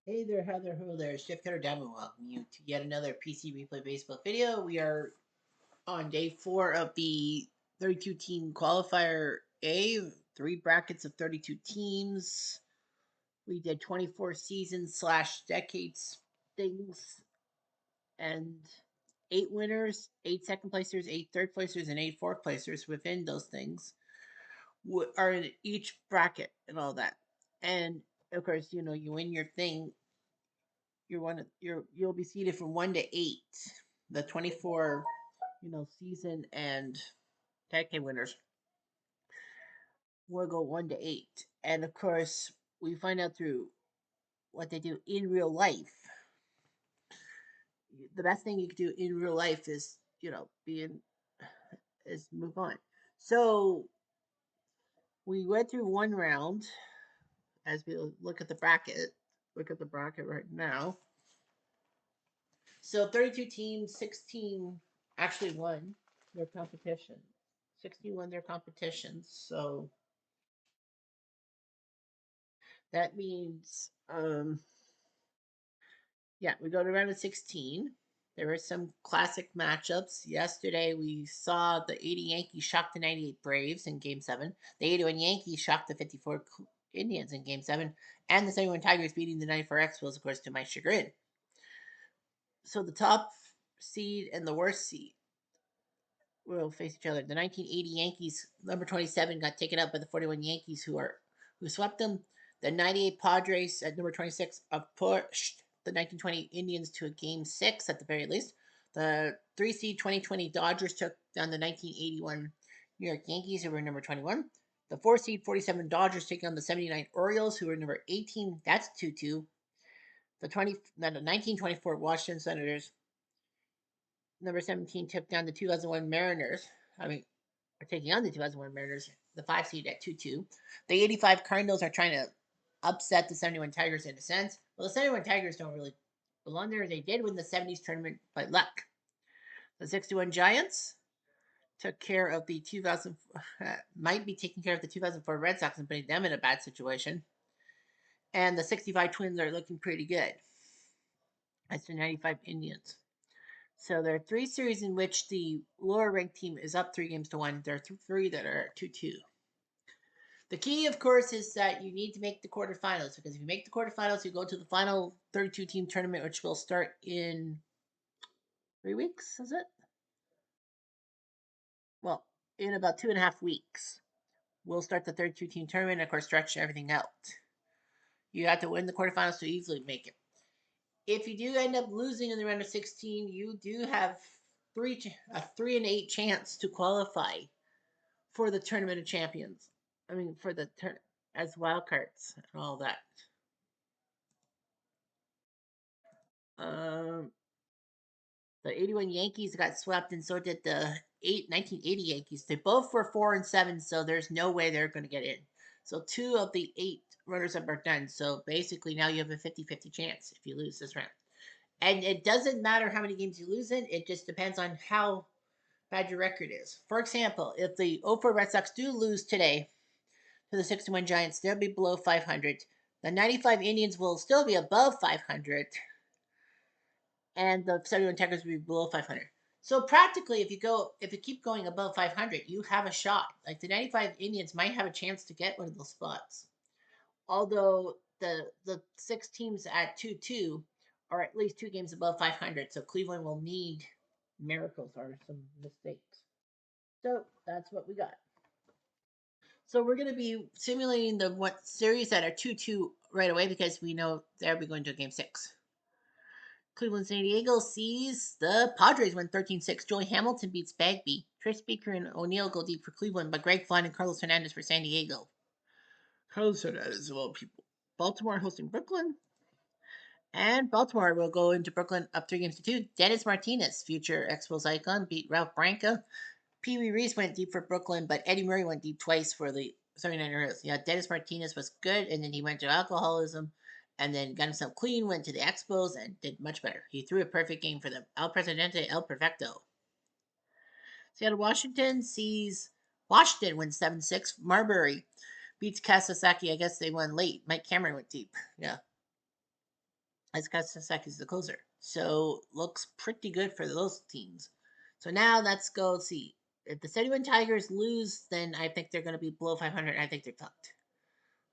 Hey there, Heather. Hello there. It's Jeff Cutter Diamond. Welcome you to yet another PC Replay Baseball video. We are on day 4 of the 32 team qualifier A, 3 brackets of 32 teams. We did 24 seasons / decades things and 8 winners, 8 second placers, 8 third placers, and 8 fourth placers within those things are in each bracket and all that. And of course, you win your thing you'll be seated from 1 to 8. The 24, season and tag team winners will go 1 to 8. And of course, we find out through what they do in real life. The best thing you can do in real life is, move on. So we went through one round as we look at the bracket. Look at the bracket right now. So 32 teams, 16 actually won their competition. 16 won their competitions. So that means, we go to round of 16. There were some classic matchups. Yesterday, we saw the 80 Yankees shock the 98 Braves in Game 7. The 81 Yankees shocked the 54 Indians in Game 7. And the 71 Tigers beating the 94 Expos, of course, to my chagrin. So the top seed and the worst seed will face each other. The 1980 Yankees, number 27, got taken out by the 41 Yankees, who swept them. The 98 Padres at number 26 pushed the 1920 Indians to a game 6 at the very least. The 3 seed 2020 Dodgers took down the 1981 New York Yankees, who were number 21. The 4 seed 47 Dodgers taking on the 79 Orioles, who were number 18. That's 2-2. The 1924 Washington Senators, number 17, took down the 2001 Mariners. Are taking on the 2001 Mariners, the 5 seed at 2-2. The 85 Cardinals are trying to upset the 71 Tigers in a sense. Well, the 71 Tigers don't really belong there. They did win the 70s tournament by luck. The 61 Giants took care of the 2000, might be taking care of the 2004 Red Sox and putting them in a bad situation. And the 65 Twins are looking pretty good. That's the 95 Indians. So there are 3 series in which the lower ranked team is up 3 games to 1. There are 3 that are 2-2. The key, of course, is that you need to make the quarterfinals, because if you make the quarterfinals, you go to the final 32 team tournament, which will start in 3 weeks, is it? Well, in about 2.5 weeks. We'll start the 32 team tournament and, of course, stretch everything out. You have to win the quarterfinals to easily make it. If you do end up losing in the round of 16, you do have a 3-8 chance to qualify for the Tournament of Champions. For the as wild cards and all that. Um, the 81 Yankees got swept, and so did the 1980 Yankees. They both were 4-7, so there's no way they're going to get in. So 2 of the 8 runners up are done. So basically, now you have a 50-50 chance if you lose this round. And it doesn't matter how many games you lose in, it just depends on how bad your record is. For example, if the 04 Red Sox do lose today to the 61 Giants, they'll be below 500. The 95 Indians will still be above 500, and the 71 Tigers will be below 500. So practically, if you keep going above 500, you have a shot. Like the 95 Indians might have a chance to get one of those spots. Although the 6 teams at 2-2 are at least 2 games above 500, so Cleveland will need miracles or some mistakes. So that's what we got. So we're going to be simulating the series that are 2-2 right away, because we know they'll be going to a game 6. Cleveland San Diego sees the Padres win 13-6. Joey Hamilton beats Bagby. Chris Baker and O'Neill go deep for Cleveland, but Greg Vaughn and Carlos Hernandez for San Diego. Carlos Hernandez of all people. Baltimore hosting Brooklyn. And Baltimore will go into Brooklyn up 3 games to 2. Dennis Martinez, future Expos icon, beat Ralph Branca. Pee Wee Reese went deep for Brooklyn, but Eddie Murray went deep twice for the 79ers. Yeah, Dennis Martinez was good, and then he went to alcoholism, and then got himself clean, went to the Expos, and did much better. He threw a perfect game for them. El Presidente, El Perfecto. Seattle Washington sees Washington win 7-6. Marbury beats Kasasaki. I guess they won late. Mike Cameron went deep. Yeah. as Kasasaki's the closer. So looks pretty good for those teams. So now let's go see. If the 71 Tigers lose, then I think they're going to be below 500. I think they're fucked.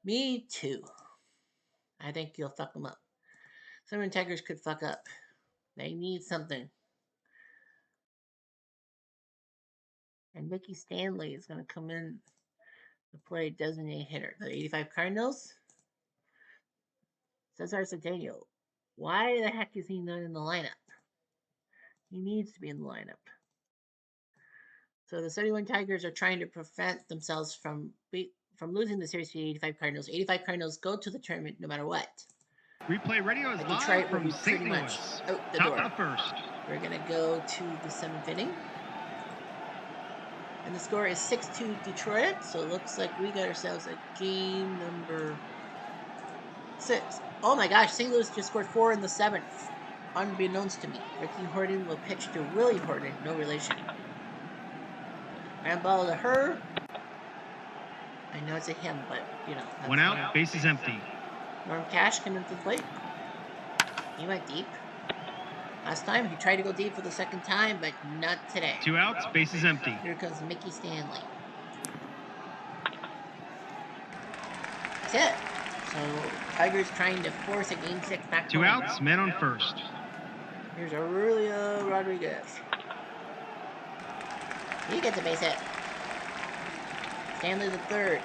Me too. I think you'll fuck them up. 71 Tigers could fuck up. They need something. And Mickey Stanley is going to come in to play designated hitter. The 85 Cardinals. Cesar Centennial. Why the heck is he not in the lineup? He needs to be in the lineup. So the 71 Tigers are trying to prevent themselves from losing the series to the 85 Cardinals. 85 Cardinals go to the tournament no matter what. Replay radio is But live Detroit from will be pretty St. much Louis. out the Top door. of the first. We're going to go to the 7th inning. And the score is 6-2 Detroit. So it looks like we got ourselves a game number 6. Oh my gosh, St. Louis just scored 4 in the 7th. Unbeknownst to me. Ricky Horton will pitch to Willie Horton, no relation. Ground ball to her. I know it's a him, but you know. One out, base is empty. Norm Cash came into the plate. He went deep. Last time he tried to go deep for the second time, but not today. 2 outs, base is empty. Here comes Mickey Stanley. That's it. So Tigers trying to force a game 6 back. 2 outs, men on first. Here's Aurelio Rodriguez. He gets a base hit. Stanley the third.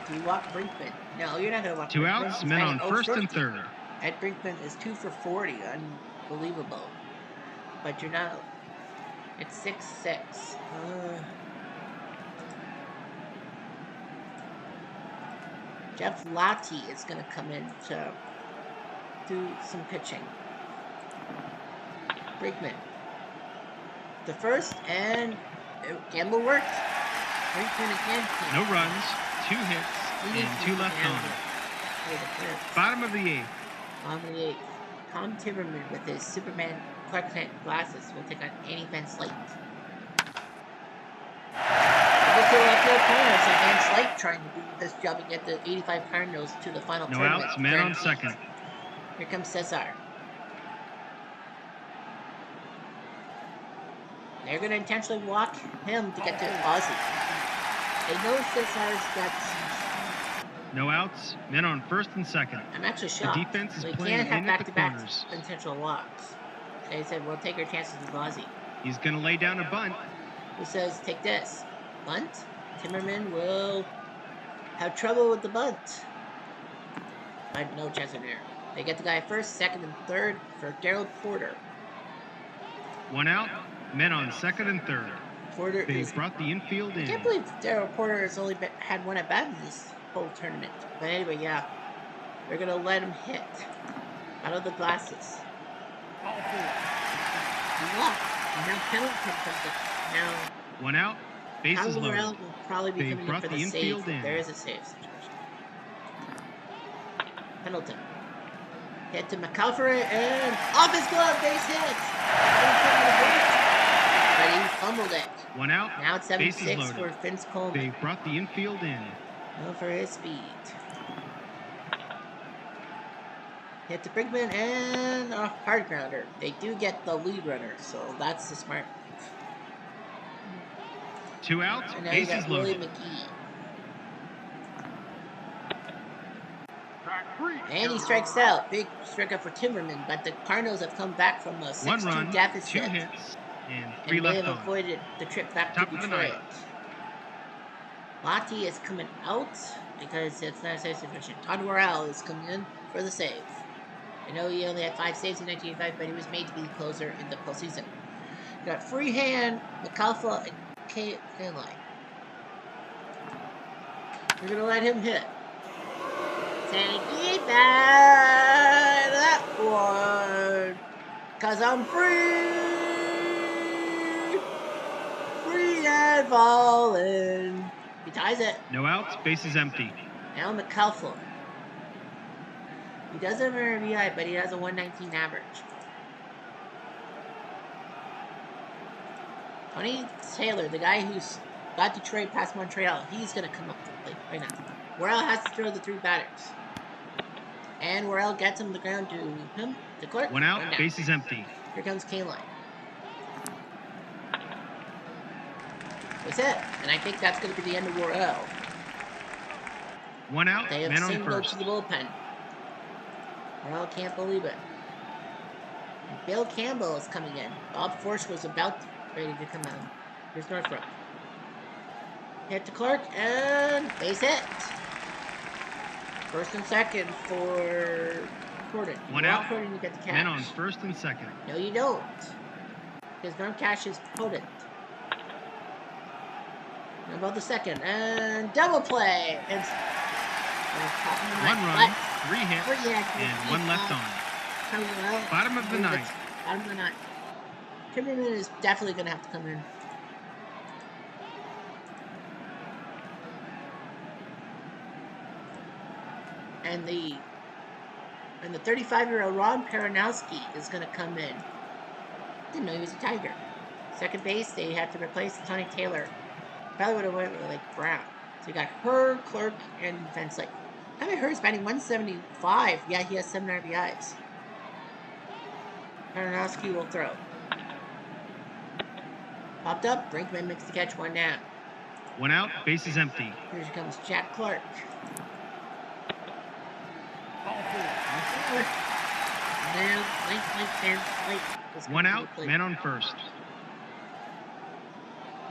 Do you walk Brinkman? No, you're not going to walk 2 Brinkman. outs, men on first and third. Ed Brinkman is 2 for 40. Unbelievable. But you're not. It's 6-6. Jeff Lottie is going to come in to do some pitching. Brinkman. The first, and gamble worked. Brinkman again. No runs, 2 hits, and 2 left on. Bottom of the 8th. Bottom of the 8th. Tom Timmerman with his Superman Clark Kent glasses will take on Annie Van Slyke. Look to left field corner. So Van Slyke trying to do this job and get the 85 Cardinals to the final No tournament. outs, man on second. Here comes Cesar. They're going to intentionally walk him to get to Ozzy. They know Cesar's got. No outs, men on first and second. I'm actually shocked. The defense is we playing can't have in at the back-to-back corners. intentional walks. They said, we'll take our chances with Ozzy. He's going to lay down a bunt. Who says, take this? Bunt? Timmerman will have trouble with the bunt. But no chance in there. They get the guy first, second, and third for Daryl Porter. 1 out, men on second and third. Porter They is. brought the infield in. I can't believe Daryl Porter has only had 1 at bat in this whole tournament. But anyway, yeah. They're going to let him hit. Out of the glasses. Look. Now Pendleton comes up. Now 1 out, bases loaded. Will probably be They coming in brought for the the infield save. in. There is a save situation. Pendleton. Hit to McAlfrey and off his glove, base hit. But he fumbled it. 1 out, Now it's bases 7-6 loaded. for Vince Coleman. They brought the infield in. Go for his speed. Hit to Brinkman and a hard grounder. They do get the lead runner, so that's the smart move. 2 outs, And now you bases got Willie loaded. McGee. And he strikes out. Big strikeout for Timmerman, but the Cardinals have come back from a 6-2 1 run, deficit. 2 hits, and 3 And they left have on. avoided the trip back Top to of the Detroit. 9th. Lottie is coming out because it's not a safe situation. Todd Worrell is coming in for the save. I know he only had 5 saves in 1985, but he was made to be the closer in the postseason. Got Freehand, McAlpha, and Kaline. We're going to let him hit. Take it back that one. Cause I'm free. Free and falling. He ties it. No outs, bases empty. Now McAlpha. He doesn't have an RBI, but he has a 119 average. Tony Taylor, the guy who's got Detroit past Montreal, he's going to come up to the plate right now. Worrell has to throw the 3 batters. And Worrell gets him to the ground to him, to Clark. One out, base is empty. Here comes K-Line. That's it. And I think that's going to be the end of Worrell. One out, They have man on singled first. to the bullpen. Worrell can't believe it. And Bill Campbell is coming in. Bob Force was about ready to come out. Here's Northrop. Hit to Clark, and base hit. First and second for Corden. One out, Corden, you get the catch. man on first and second. No, you don't. Because Norm Cash is potent. How about the second? And double play. It's one run, 3 hits, and 1 left on. Bottom of the ninth. Bottom of the ninth. Timmerman is definitely going to have to come in. And the 35-year-old Ron Peronowski is going to come in. Didn't know he was a Tiger. Second base, they had to replace Tony Taylor. Probably would have went with like Brown. So you got Herr, Clark, and Van Slyke. I haven't heard he's batting 175. Yeah, he has 7 RBIs. Peronowski will throw. Popped up. Brinkman makes the catch. 1 down. 1 out. Base is empty. Here comes Jack Clark. Now, Van Slyke. 1 out. Man on first.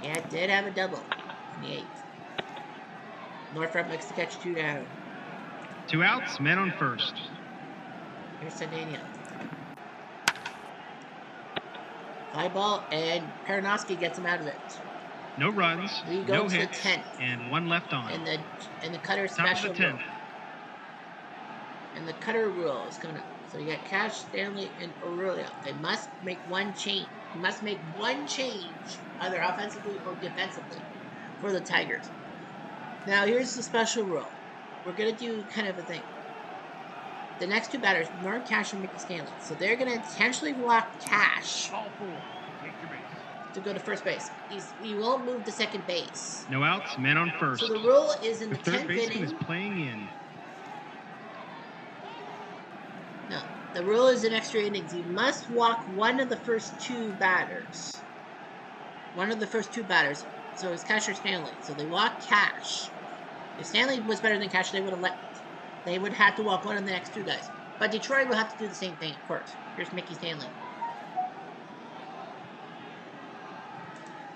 Yeah, it did have a double in the 8th. Northrop makes the catch. 2 down. 2 outs. Man on first. Here's Daniel. Fly ball, and Peronowski gets him out of it. No runs, no hits, 10th. And 1 left on. And the cutter Top special of the 10th. rule. And the cutter rule is coming up. So you got Cash, Stanley, and Aurelio. They must make one change. You must make one change, either offensively or defensively, for the Tigers. Now here's the special rule. We're gonna do kind of a thing. The next 2 batters, Norm Cash and Mickey Stanley. So they're going to intentionally walk Cash to go to first base. He won't move to second base. No outs, man on first. So the rule is in the 10th third baseman inning. is playing in. No, the rule is in extra innings. You must walk one of the first 2 batters. One of the first 2 batters. So it's Cash or Stanley. So they walk Cash. If Stanley was better than Cash, they would have let. They would have to walk one of the next 2 guys. But Detroit will have to do the same thing, of course. Here's Mickey Stanley.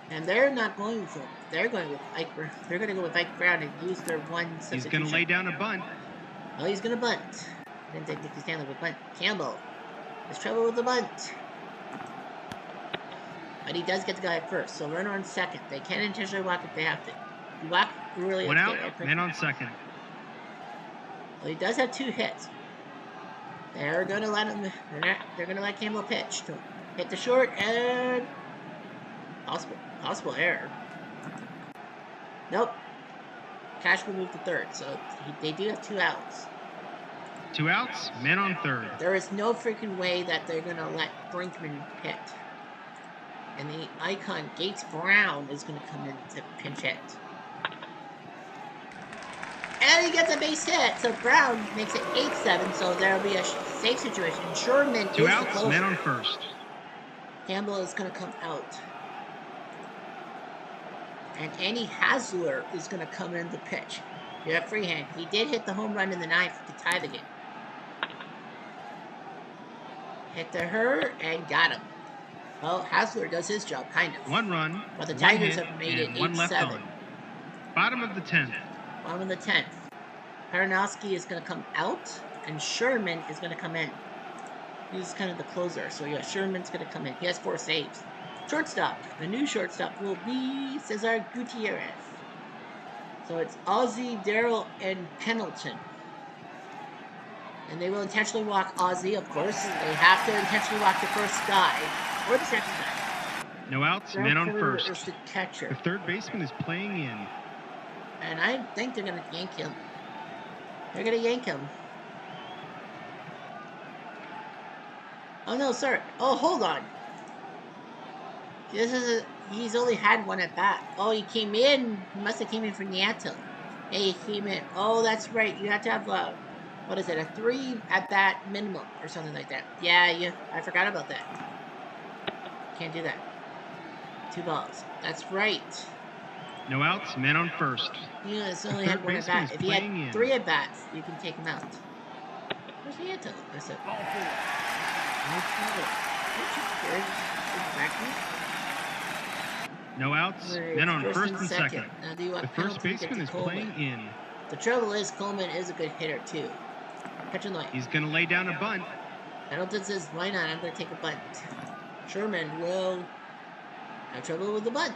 And they're not going with him. They're going with Ike Brown. They're going to go with Ike Brown and use their one substitution. He's going to lay down a bunt. Oh, he's going to bunt. I didn't think Mickey Stanley would bunt. Campbell. There's trouble with the bunt. But he does get the guy at first. So runner on second. They can intentionally walk if they have to. You walk really. 1 out, man on second. Well, he does have 2 hits. They're gonna let him. They're gonna let Campbell pitch to hit the short and possible error. Nope. Cash will move to third, so they do have 2 outs. 2 outs, man on third. There is no freaking way that they're gonna let Brinkman hit. And the icon Gates Brown is gonna come in to pinch hit. And he gets a base hit, so Brown makes it 8-7, so there'll be a safe situation. Sherman 2 is outs, the closer. man on first. Campbell is going to come out. And Andy Hasler is going to come in to pitch. You have freehand. He did hit the home run in the 9th to tie the game. Hit to her and got him. Well, Hasler does his job, kind of. 1 run, But the 1 Tigers hit, have made it and 1 left 8-7. on. Bottom of the 10th. Bottom of the 10th. Peronowski is going to come out, and Sherman is going to come in. He's kind of the closer, so yeah, Sherman's going to come in. He has 4 saves. Shortstop. The new shortstop will be Cesar Gutierrez. So it's Ozzie, Darrell, and Pendleton. And they will intentionally walk Ozzie, of course. They have to intentionally walk the first guy, or the second guy. No outs, man on first. Is the catcher. The third baseman is playing in. And I think they're going to yank him. They're going to yank him. Oh, no, sir. Oh, hold on. He's only had 1 at bat. Oh, he came in. He must have came in for Nieto. Hey, he came in. Oh, that's right. You have to have what is it, a 3 at bat minimum or something like that. Yeah, I forgot about that. Can't do that. 2 balls. That's right. No outs, men on first. Yeah, it's only had 1 at bat. If he had 3 at bats, you can take him out. Where's the Untitled? I said, ball 4. No outs, men on first and second. Now, do you want the first baseman is playing in. The trouble is, Coleman is a good hitter, too. Catch and light. He's going to lay down a bunt. Pendleton says, why not? I'm going to take a bunt. Sherman will have trouble with the bunt.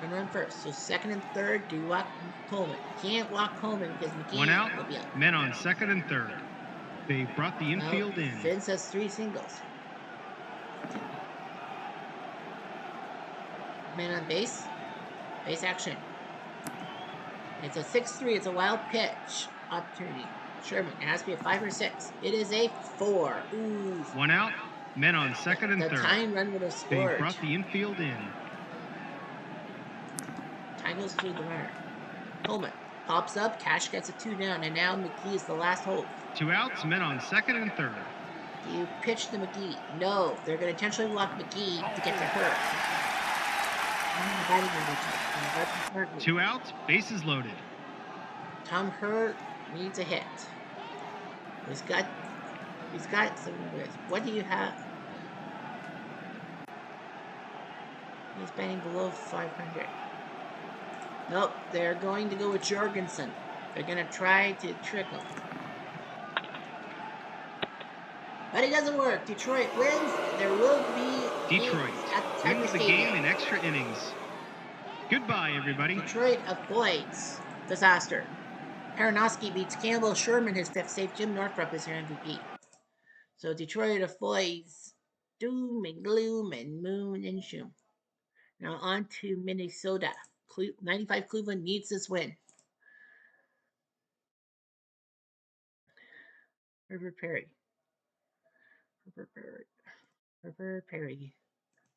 And run first. So second and third, do you walk Coleman? You can't walk Coleman because McGee 1 out, will be out. men on second and third. They brought the infield in. Vince has 3 singles. Man on base. Base action. It's a 6-3. It's a wild pitch opportunity. Sherman. It has to be a 5 or 6. It is a 4. Ooh. 1 out. Men on second and third. The tying run would have scored. They brought the infield in. Tying goes through the runner. Coleman pops up. Cash gets a 2 down, and now McGee is the last hold. 2 outs. Men on second and third. Do you pitch to McGee? No. They're going to intentionally walk McGee to get to Hurt. 2 outs, bases loaded. Tom Hurt needs a hit. He's got some with. What do you have? He's batting below 500. Nope, they're going to go with Jorgensen. They're going to try to trick him. But it doesn't work. Detroit wins. There will be Detroit wins the game in extra innings. Goodbye, everybody. Detroit avoids disaster. Aronofsky beats Campbell. Sherman, his 5th save. Jim Northrup is your MVP. So Detroit avoids doom and gloom and moon and shoom. Now on to Minnesota. 95 Cleveland needs this win. River Perry.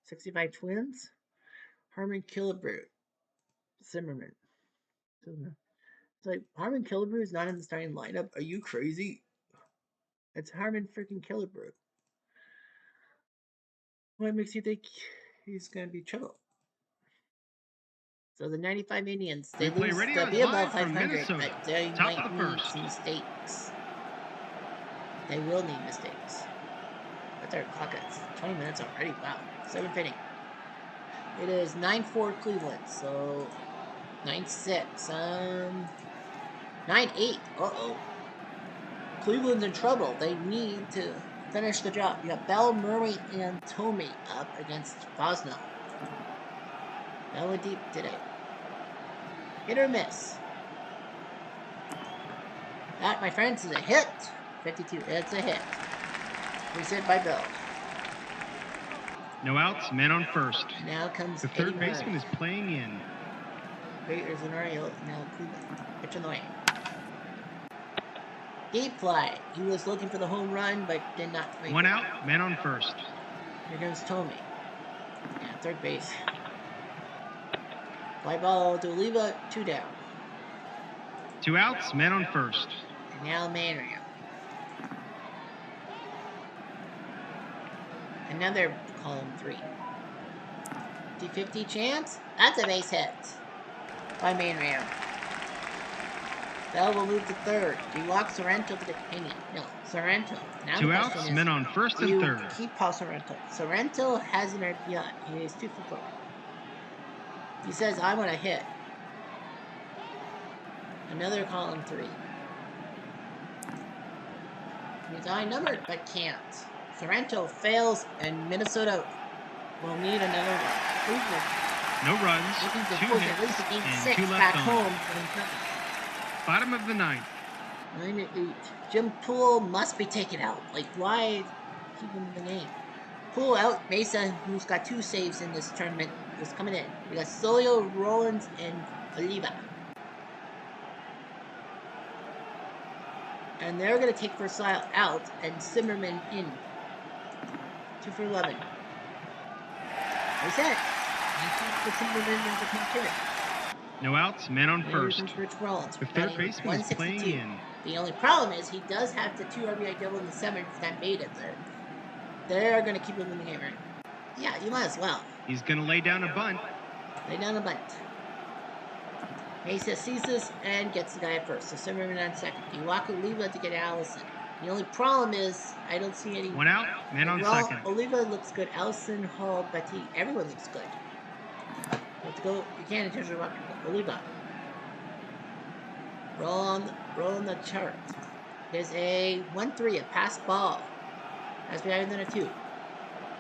65 Twins. Harmon Killebrew. Zimmerman. It's like, Harmon Killebrew is not in the starting lineup. Are you crazy? It's Harmon freaking Killebrew. What makes you think he's going to be trouble? So the 95 Indians, they'll be above 500, but they might need some mistakes. They will need mistakes. But their clock is 20 minutes already. Wow. 7th inning. It is 9-4 Cleveland, so 9-6. 9-8. Uh-oh. Cleveland's in trouble. They need to finish the job. You got Bell, Murray, and Tomey up against Fosno. Bell went deep today. Hit or miss? That, my friends, is a hit. 52. It's a hit. Reset by Bell. No outs, men on first. Now comes the third baseman is playing in. There's an Ariel. Now Cleveland. Pitch in the way. Deep fly. He was looking for the home run, but did not make it. 1 out, men on first. Here comes Tomey. Yeah, third base. Fly ball to Oliva, 2 down. 2 outs, men on first. And now Manrio. Another column 3. 50-50 chance. That's a base hit by Manrio. Bell will move to third. Do you walk Sorrento to the Kenny? No, Sorrento. Now 2 outs, men on first and third. Keep Paul Sorrento. Sorrento has an RBI. He is 2 for 4. He says, I want to hit. Another column 3. He's high numbered, but can't. Sorrento fails, and Minnesota will need another run. No runs, 2 hits, and 2 left back on. Home Bottom of the 9th. 9-8. Jim Poole must be taken out. Like, why keep him in the game? Poole out. Mesa, who's got 2 saves in this tournament, is coming in. We got Solio, Rollins, and Oliva. And they're going to take Versailles out and Zimmerman in. 2 for 11. Reset. No outs, man on Here first. comes Rich Rollins. The third baseman is playing in. The only problem is he does have the 2 RBI double in the 7th that made it there. They're going to keep him in the game, right? Yeah, you might as well. He's going to lay down a bunt. Lay down a bunt. Mesa sees this and gets the guy at first. So Zimmerman on second. You walk Oliva to get Allison. The only problem is I don't see any. 1 out, man on second. Oliva looks good. Allison, Hall, Betty, everyone looks good. Let's go. You can't intentionally walk people. Oliva. Roll on the chart. There's a 1-3, a pass ball. That's better than a 2.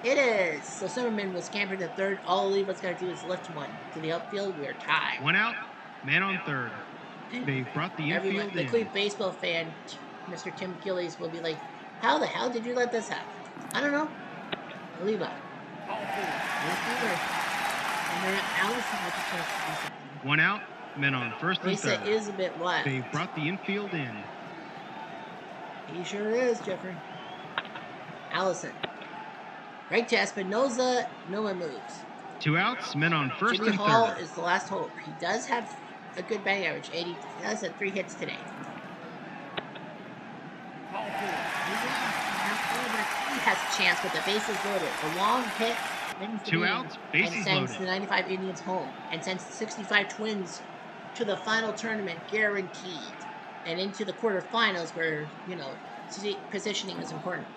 It is. So Zimmerman will scamper to third. All Oliva's got to do is lift one to the outfield. We're tied. 1 out, man on third. They brought the infield in. The Cleveland baseball fan, Mr. Tim Gillies, will be like, how the hell did you let this happen? I don't know. Oliva. And then Allison with the chance. 1 out, men on first and third. Mesa is a bit wild. They brought the infield in. He sure is, Jeffrey. Allison. Right to Espinoza. No one moves. 2 outs, men on first Jimmy and Hall third. is the last hope. He does have a good batting average. 80. He does have 3 hits today. He has a chance with the bases loaded. A long hit. 2 outs, bases and sends loaded. the 95 Indians home. And sends the 65 Twins to the final tournament guaranteed. And into the quarterfinals where, positioning is important.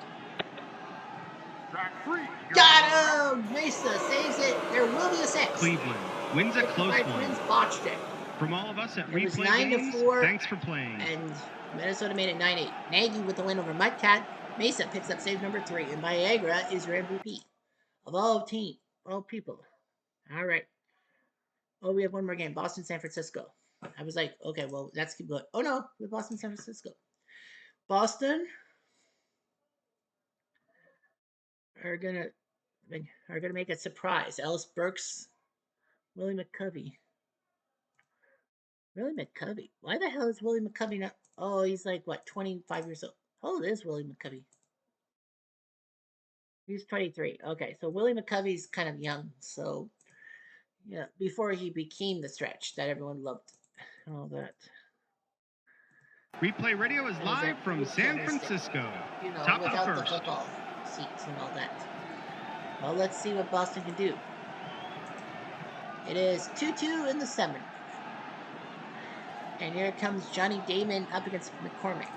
Got him! Mesa saves it. There will be a 6. Cleveland wins a close one. Twins botched it. From all of us at It was Replay Games, 9-4, thanks for playing. And Minnesota made it 9-8. Nagy with the win over Mudcat. Mesa picks up save number 3. And Viagra is your MVP. Of all people. All right. Oh, we have one more game. Boston, San Francisco. I was like, okay, well, let's keep going. Oh, no. We have Boston, San Francisco. Boston are gonna make a surprise. Ellis Burks, Willie McCovey. Willie McCovey. Why the hell is Willie McCovey not? Oh, he's like, what, 25 years old. How old is Willie McCovey? He's 23. Okay, so Willie McCovey's kind of young. So, yeah, before he became the stretch that everyone loved and all that. Replay Radio is live from San Francisco. Top of the first. The football seats and all that. Well, let's see what Boston can do. It is 2-2 in the 7th. And here comes Johnny Damon up against McCormick.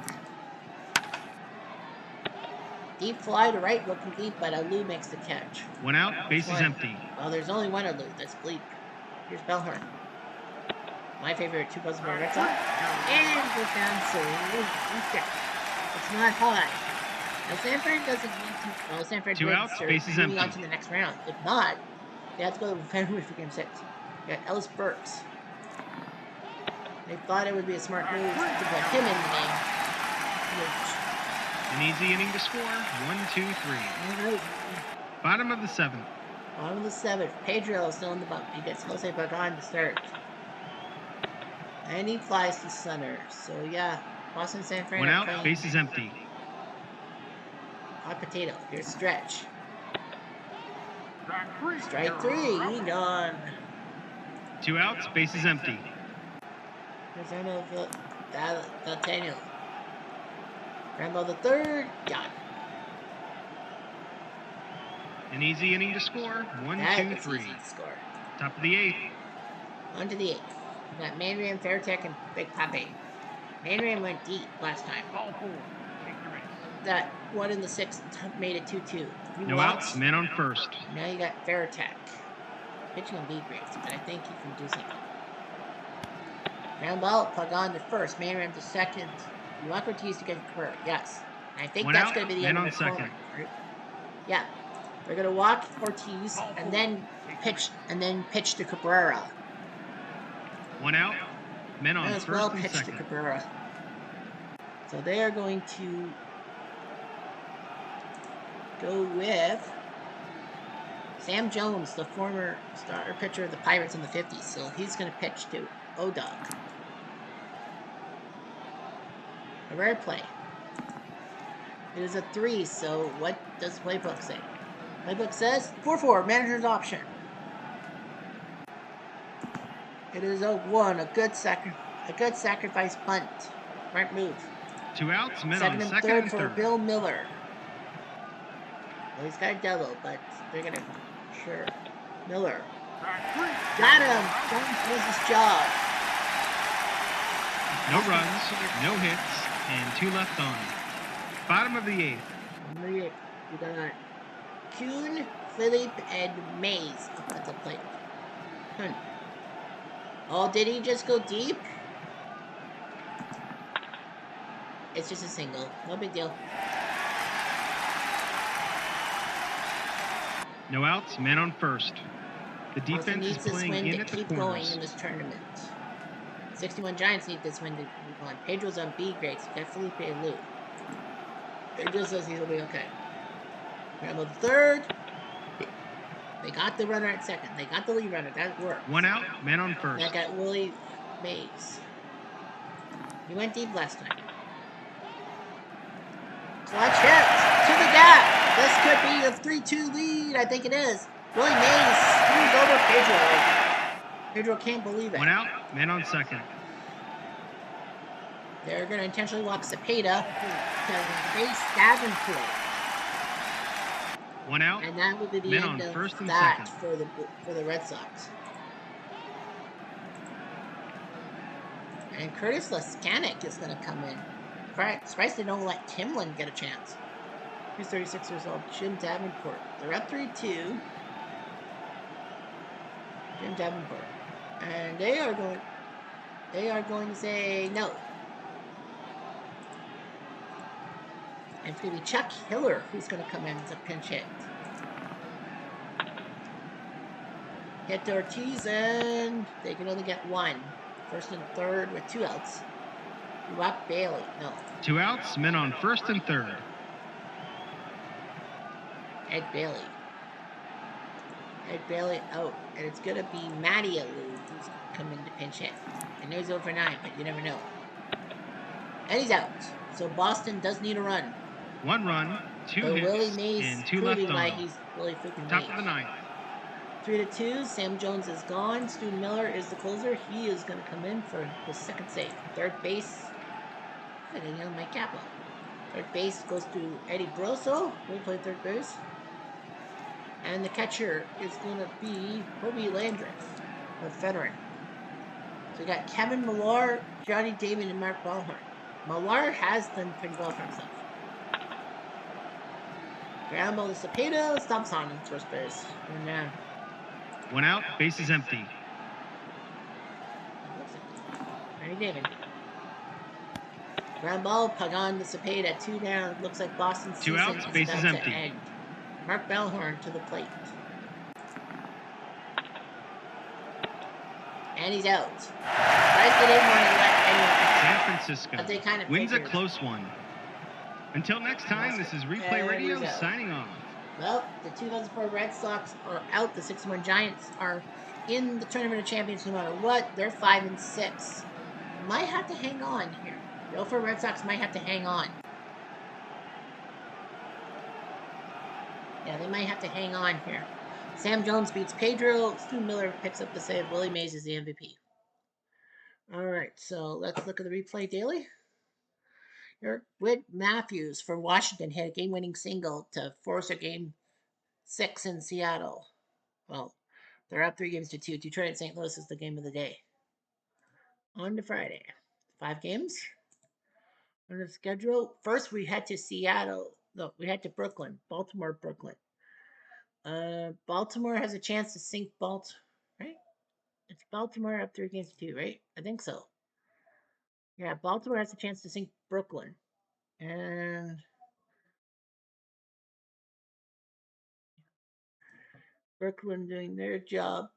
Deep fly to right, looking deep, but Alou makes the catch. 1 out, base is empty. Well, there's only one Alou. That's bleep. Here's Bellhorn. My favorite 2 buzzers Red Sox. And goes down, so it's not high. Now, Sanford doesn't need to. Well, Sanford 2 outs, base is empty. On to the next round. If not, they have to go to Fenway for game 6. You got Ellis Burks. They thought it would be a smart move to put him in the game. An easy inning to score. 1-2-3. Right. Bottom of the 7th. Bottom of the 7th. Pedro is still in the bump. He gets Jose Pagan to start. And he flies to center. So, yeah. Boston San Fran. 1 out, base is empty. Hot potato. Here's Stretch. Strike 3. He gone. 2 outs, base is empty. Rosanna Daniel. Rambo the 3rd. Got it. An easy inning to score. 1-2-3. Top of the 8th. On to the 8th. We got Manram, Fairtech, and Big Pape. Manram went deep last time. That one in the 6th made it 2-2. No outs, man on first. Now you got Fairtech. Pitching on B grades, but I think he can do something. Ground ball, Pagan to first, Manram to second. You want Ortiz to get Cabrera, yes. I think One that's out, going to be the man end on of the second. Yeah, they're going to walk Ortiz and then pitch to Cabrera. 1 out, men on as first well and pitch second. to Cabrera. So they are going to go with Sam Jones, the former starter pitcher of the Pirates in the 50s. So he's going to pitch to O-Dog. A rare play. It is a 3, so what does playbook say? Playbook says 4-4, manager's option. It is a one. A good sacrifice punt. Smart move. 2 outs, men Second on and second third and for third. Bill Miller. Well, he's got a double, but they're gonna sure. Miller. Got him. Jones does his job. No runs, no hits, and 2 left on. Bottom of the 8th. You got Kuhn, Phillip, and Mays up at the plate. Oh, did he just go deep? It's just a single. No big deal. No outs, men on first. The defense is playing in at the keep corners. Going in this tournament. 61 Giants need this win to move on. Pedro's on B grades. You got Felipe and Lou. Pedro says he'll be okay. Rambo the third. They got the runner at second. They got the lead runner. That worked. 1 out, man on first. That got Willie Mays. He went deep last time. Clutch hit to the gap. This could be a 3-2 lead. I think it is. Willie Mays screws over Pedro. Pedro can't believe it. 1 out, man on second. They're going to intentionally walk Cepeda to base Davenport. 1 out, and that would be the end of first and that second. for the Red Sox. And Curtis Laskanik is going to come in. Surprised they don't let Timlin get a chance. He's 36 years old. Jim Davenport. They're up 3-2. Jim Davenport. And they are going to say no. And it's going to be Chuck Hiller who's going to come in as a pinch hit. Hit to Ortiz, and they can only get one. First and third with 2 outs. Rock Bailey, no. 2 outs, men on first and third. Ed Bailey. Ed Bailey out, and it's going to be Matty Alou who's going to come in to pinch hit. I know he's over 9, but you never know. And he's out. So Boston does need a run. 1 run, 2 hits, Willie Mays and 2 left on. Why he's really freaking Top of the 9th. 3-2. Sam Jones is gone. Stu Miller is the closer. He is going to come in for his second save. Third base. Like a young Mike Kappa. Third base goes to Eddie Brosso, who will play third base. And the catcher is going to be Hobie Landreth, a veteran. So we got Kevin Millar, Johnny Damon, and Mark Ballhorn. Millar has done pretty well for himself. Ground ball to Cepeda, stops on in first base. And now 1 out, base is empty. Johnny Damon. Ground ball, Pagan to Cepeda, 2 down. Looks like Boston's 2 outs, base is empty. Mark Bellhorn to the plate. And he's out. Right, they didn't want to let anyone. San Francisco but they kind of wins a close one. Until next time, this is Replay Radio signing off. Well, the 2004 Red Sox are out. The 61 Giants are in the Tournament of Champions no matter what. They're 5-6. Might have to hang on here. The 04 Red Sox might have to hang on. Yeah, they might have to hang on here. Sam Jones beats Pedro. Stu Miller picks up the save. Willie Mays is the MVP. All right, so let's look at the replay daily. Eric Whit Matthews for Washington hit a game-winning single to force a Game 6 in Seattle. Well, they're up 3-2. Detroit and St. Louis is the game of the day. On to Friday. 5 games on the schedule. First, we head to Seattle. No, we head to Brooklyn. Baltimore, Brooklyn. Baltimore has a chance to sink Baltimore, right? It's Baltimore up 3-2, right? I think so. Yeah, Baltimore has a chance to sink Brooklyn. And Brooklyn doing their job.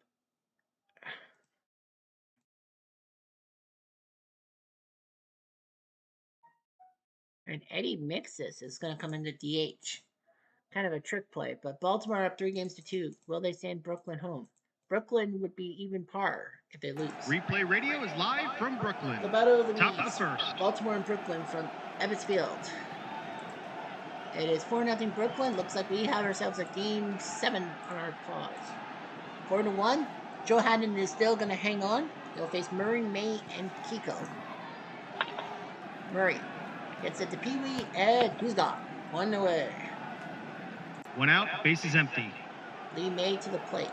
And Eddie Mixis is going to come into DH. Kind of a trick play, but Baltimore up 3-2. Will they send Brooklyn home? Brooklyn would be even par if they lose. Replay Radio is live from Brooklyn. The battle of the Top of the first. Baltimore and Brooklyn from Ebbets Field. It is 4-0 Brooklyn. Looks like we have ourselves a Game 7 on our claws. 4-1. Joe Haddon is still going to hang on. He'll face Murray, May, and Kiko. Murray gets it to Pee Wee, and he's gone. One away. One out, base is empty. Lee May to the plate.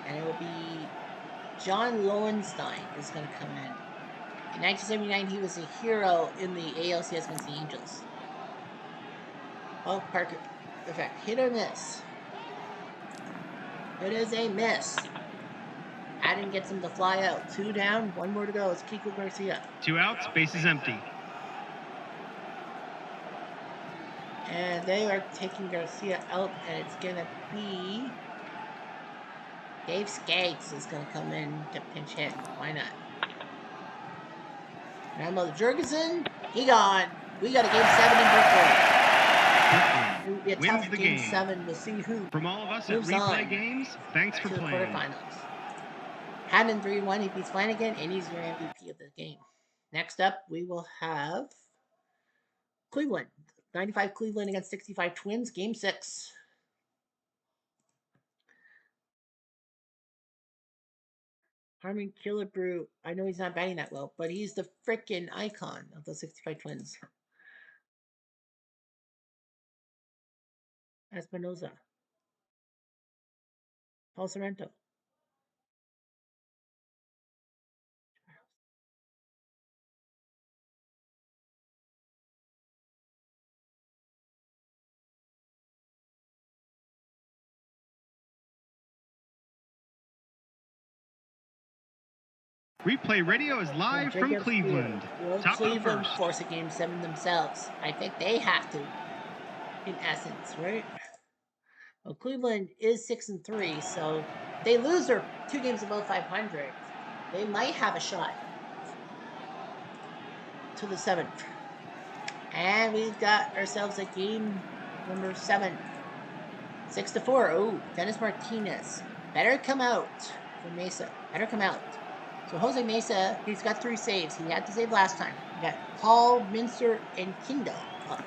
And it will be John Lowenstein is going to come in. In 1979, he was a hero in the ALCS against the Angels. Oh, Parker. Effect. Hit or miss. It is a miss. Adam gets him to fly out. 2 down, 1 more to go. It's Kiko Garcia. 2 outs, base is empty. And they are taking Garcia out, and it's going to be Dave Skaggs is going to come in to pinch hit. Why not? Rambo Jurgensen, he gone. We got a game 7 in Brooklyn. It will be a tough game 7. We'll see who. From all of us at Replay Games, thanks for playing. The quarterfinals. Haddon 3-1. He beats Flanagan, and he's your MVP of the game. Next up, we will have Cleveland. 95 Cleveland against 65 Twins. Game 6. Harmon Killebrew, I know he's not batting that well, but he's the frickin' icon of the 65 Twins. Espinoza. Paul Sorrento. Replay Radio is live from Cleveland. Will Cleveland force a game 7 themselves? I think they have to, in essence, right? Well, Cleveland is 6-3, so they lose their 2 games above 500. They might have a shot to the 7th. And we've got ourselves a game number 7. 6-4. Oh, Dennis Martinez. Better come out for Mesa. Better come out. So Jose Mesa, he's got 3 saves. He had to save last time. We got Paul, Minster, and Kindle up.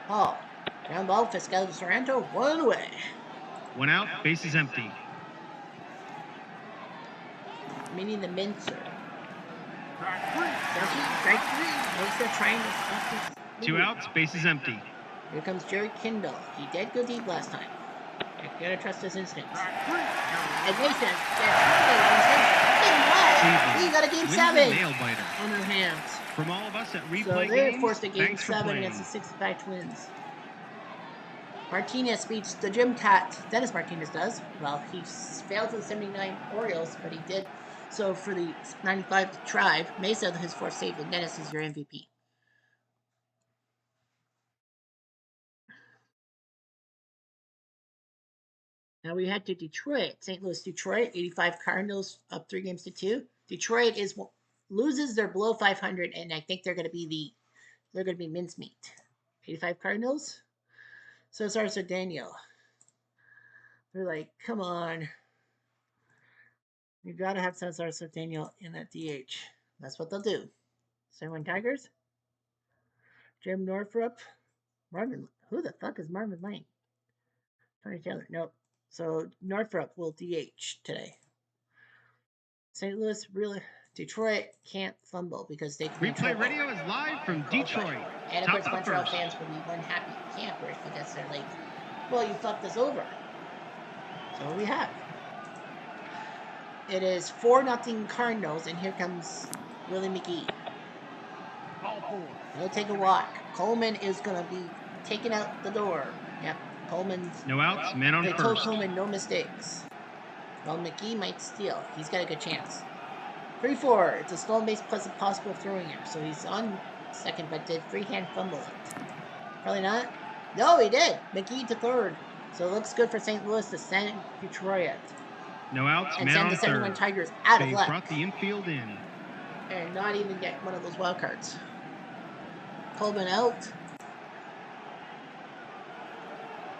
Paul. Ground ball, Fiscal Sorrento, 1 away. 1 out, base is empty. Meaning the Minster. Strike 3. Mesa trying to stop this. 2 outs, base is empty. Here comes Jerry Kindle. He did go deep last time. I gotta trust his instincts. And Mason we got a game 7 on our hands. From all of us at Replay So they're Games, forced a game 7 against the 65 Twins. Martinez beats the Gym Cat. Dennis Martinez does. Well, he failed to the 79 Orioles, but he did so for the 95 Tribe. Mesa, his 4th save, and Dennis is your MVP. Now we head to Detroit. St. Louis, Detroit. 85 Cardinals up 3-2. Detroit loses their below 500, and I think they're going to be mincemeat. 85 Cardinals. So Cesar Daniel. They're like, come on. You got to have Cesar Daniel in at DH. That's what they'll do. 71 Tigers. Jim Northrup. Marvin. Who the fuck is Marvin Lane? Tony Taylor. Nope. So Northrup will DH today. St. Louis, really, Detroit can't fumble because they can. Replay Radio is live from Detroit. And of course, Montreal fans will be one happy campers because they're like, well, you fucked us over. So we have. It is 4-0 Cardinals, and here comes Willie McGee. He'll take a walk. Coleman is going to be taken out the door. Yep. Coleman's no outs, man on first. They told Coleman no mistakes. Well, McGee might steal. He's got a good chance. 3-4. It's a stolen base plus a possible throwing error. So he's on second, but did freehand fumble it? Probably not. No, he did. McGee to third. So it looks good for St. Louis to send Detroit. No outs, and man send on the 71 third. Tigers out of They luck. brought the infield in. And not even get one of those wild cards. Coleman out.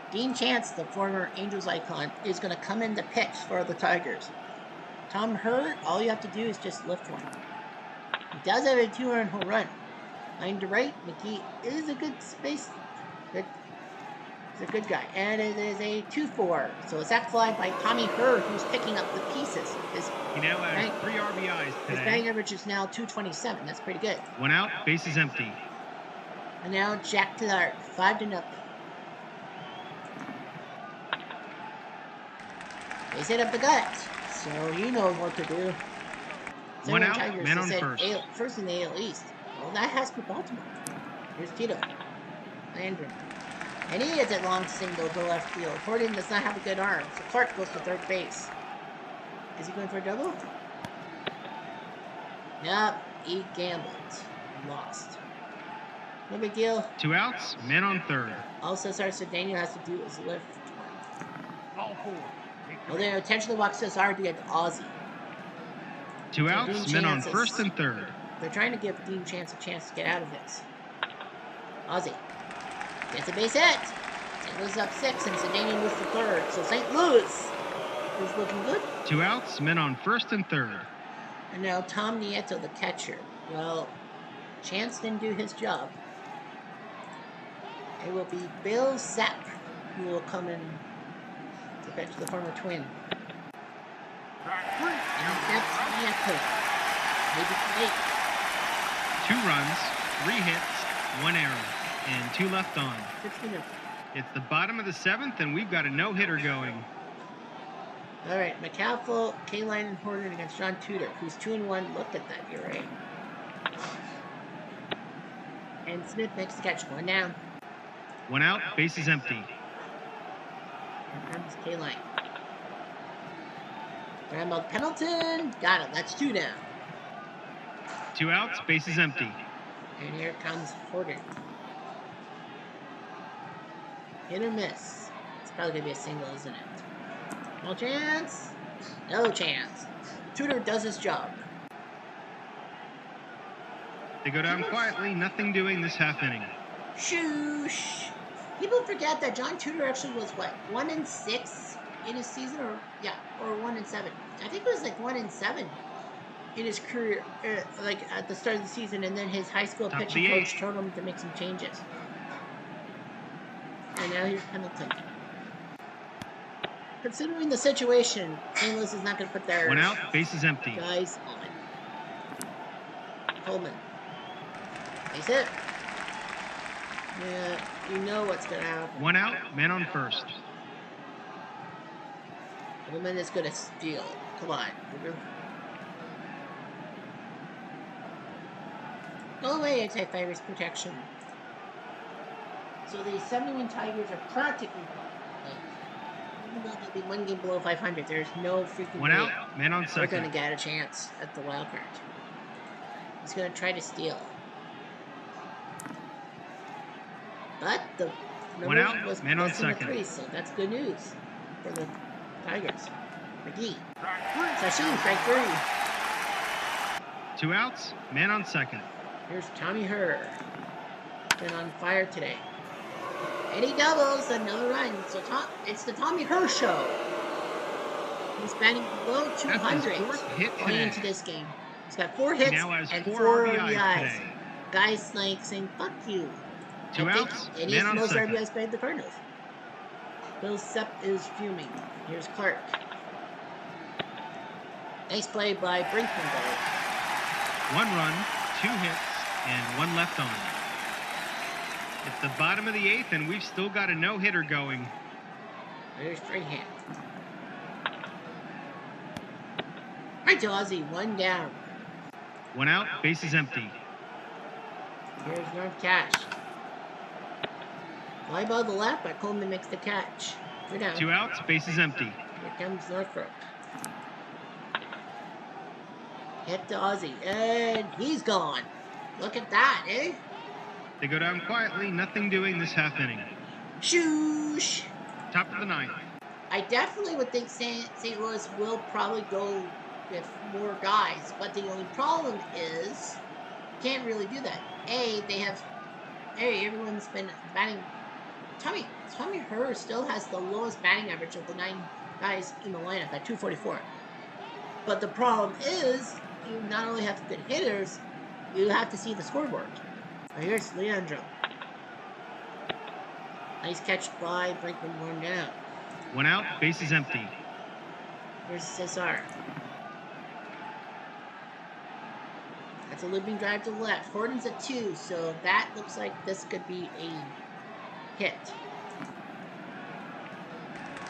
Dean Chance, the former Angels icon, is going to come in to pitch for the Tigers. Tom Hurt, all you have to do is just lift one. He does have a 2-run home run. Line to right, McGee is a good space. Good He's a good guy. And it is a 2-4. So a sac fly by Tommy Herr, who's picking up the pieces. He now has 3 RBIs today. His batting average is now 227. That's pretty good. 1 out, base is empty. And now Jack Clark, 5-0. Base hit up the gut. So he knows what to do. 1 out, man on first. First in the AL East. Well, that has to be Baltimore. Here's Tito. Landrum. And he hits a long single to left field. Horton does not have a good arm, so Clark goes to third base. Is he going for a double? Nope, he gambled. Lost. No big deal. 2 outs, man on third. All Cesar Cedeno has to do is lift one. Well, they intentionally walk Cesar to get Ozzy. 2 outs, men on first and third. They're trying to give Dean Chance a chance to get out of this. Ozzy gets a base hit. St. Louis is up 6, and Cedeno moves to third. So St. Louis is looking good. 2 outs, men on first and third. And now Tom Nieto, the catcher. Well, Chance didn't do his job. It will be Bill Sepp who will come in to pitch the former Twin. And that's Nieto. Maybe 8. 2 runs, 3 hits, 1 error, and 2 left on. 6-0. It's the bottom of the 7th, and we've got a no-hitter going. All right, McCaffrey, Kaline, and Horton against John Tudor, who's 2-1. Look at that ERA. And Smith makes the catch. 1 down. 1 out, base is empty. Here comes Kaline. Rambo Pendleton. Got it. That's 2 down. 2 outs, base is empty. And here comes Horton. Hit or miss. It's probably going to be a single, isn't it? No chance. No chance. Tudor does his job. They go down quietly, nothing doing this half inning. Shoosh. People forget that John Tudor actually was, what, 1-6 in his season? Or 1-7. I think it was like 1-7 in his career, like at the start of the season, and then his high school pitching coach told him to make some changes. And now here's Pendleton. Considering the situation, St. Louis is not going to put their 1 out, base is empty. Guys on. Coleman. Base hit. Yeah, you know what's going to happen. 1 out, man on first. Coleman is going to steal. Come on. Go away, anti-virus protection. So the 71 Tigers are practically even though they'll be 1 game below 500, there's no freaking 1 out, man on second. They're going to get a chance at the wild card. He's going to try to steal. But the 1 out, was man on second. 3, so that's good news for the Tigers. McGee. Sashin, strike 3. 2 outs, man on second. Here's Tommy Herr. Been on fire today. And he doubles, another run. So it's the Tommy Herr show. He's batting below 200 going into this game. He's got 4 hits and 4 RBIs. Guys like saying, fuck you. 2 outs, and he's the most RBIs by the Cardinals. Bill Sepp is fuming. Here's Clark. Nice play by Brinkman, though. 1 run, 2 hits, and 1 left on. It's the bottom of the 8th, and we've still got a no-hitter going. There's Strahan. Right to Ozzy, 1 down. 1 out, base is empty. Here's North Cash. Fly ball to the left, but Coleman makes the catch. 2 down. 2 outs, base is empty. Here comes Northbrook. Hit to Ozzy, and he's gone. Look at that, eh? They go down quietly, nothing doing this half inning. Shoosh! Top of the 9th. I definitely would think St. Louis will probably go with more guys, but the only problem is you can't really do that. Everyone's been batting. Tommy Herr still has the lowest batting average of the 9 guys in the lineup at 244. But the problem is you not only have good hitters, you have to see the scoreboard. Here's Leandro. Nice catch by Brinkman, 1 down. 1 out, bases empty. Here's Cesar. That's a looping drive to left. Horton's at 2, so that looks like this could be a hit.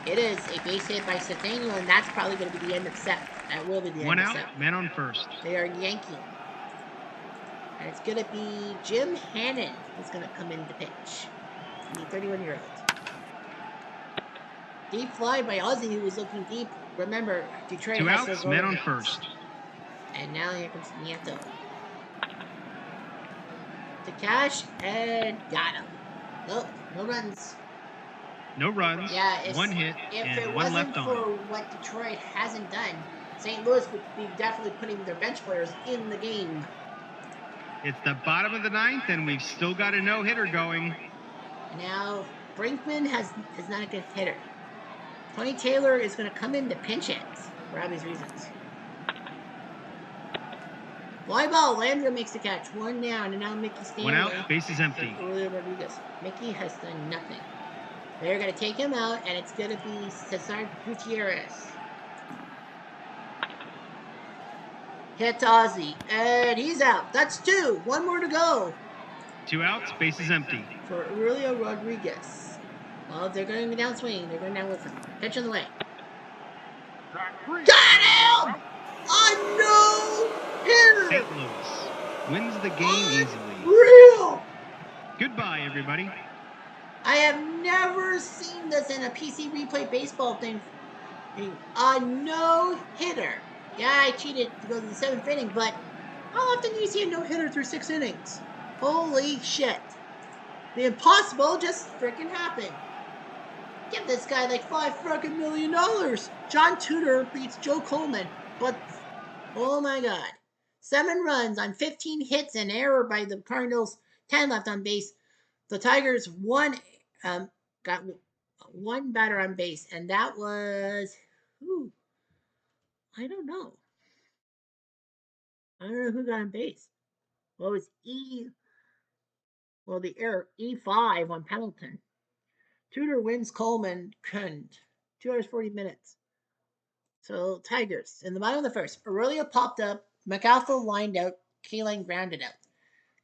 It is a base hit by Cethaneo, and that's probably going to be the end of set. That will be the end of set. 1 out, man on first. They are yanking. And it's going to be Jim Hannon who's going to come in to pitch. The 31-year-old. Deep fly by Ozzie, who was looking deep. Remember, Detroit 2 has outs, to go man on first. And now here comes Nieto. To Cash, and got him. Nope, no runs. No runs, Yeah, 1 hit, and 1 left on. If it wasn't for what Detroit hasn't done, St. Louis would be definitely putting their bench players in the game. It's the bottom of the 9th, and we've still got a no-hitter going. Now, Brinkman is not a good hitter. Tony Taylor is going to come in to pinch hit for obvious reasons. Fly ball, Landry makes the catch. 1 down, and now Mickey Stanley. 1 out, bases empty. Julio Rodriguez. Mickey has done nothing. They're going to take him out, and it's going to be Cesar Gutierrez. Hit to Ozzie, and he's out. That's 2. 1 more to go. 2 outs, bases empty. For Julio Rodriguez. Well, they're going down swinging. They're going down with him. Pitch on the way. Got him! A no-hitter! St. Louis wins the game easily. Real! Goodbye, everybody. I have never seen this in a PC replay baseball thing. A no-hitter. Yeah, I cheated to go to the 7th inning, but how often do you see a no-hitter through 6 innings? Holy shit. The impossible just freaking happened. Give this guy like $5 million. John Tudor beats Joe Coleman, but oh my god. 7 runs on 15 hits and error by the Cardinals, 10 left on base. The Tigers got 1 batter on base, and that was who? I don't know. I don't know who got on base. Well, it was the error E5 on Pendleton. Tudor wins, Coleman couldn't. 2 hours 40 minutes. So Tigers in the bottom of the first. Aurelia popped up. McAlpha lined out. Kaline grounded out.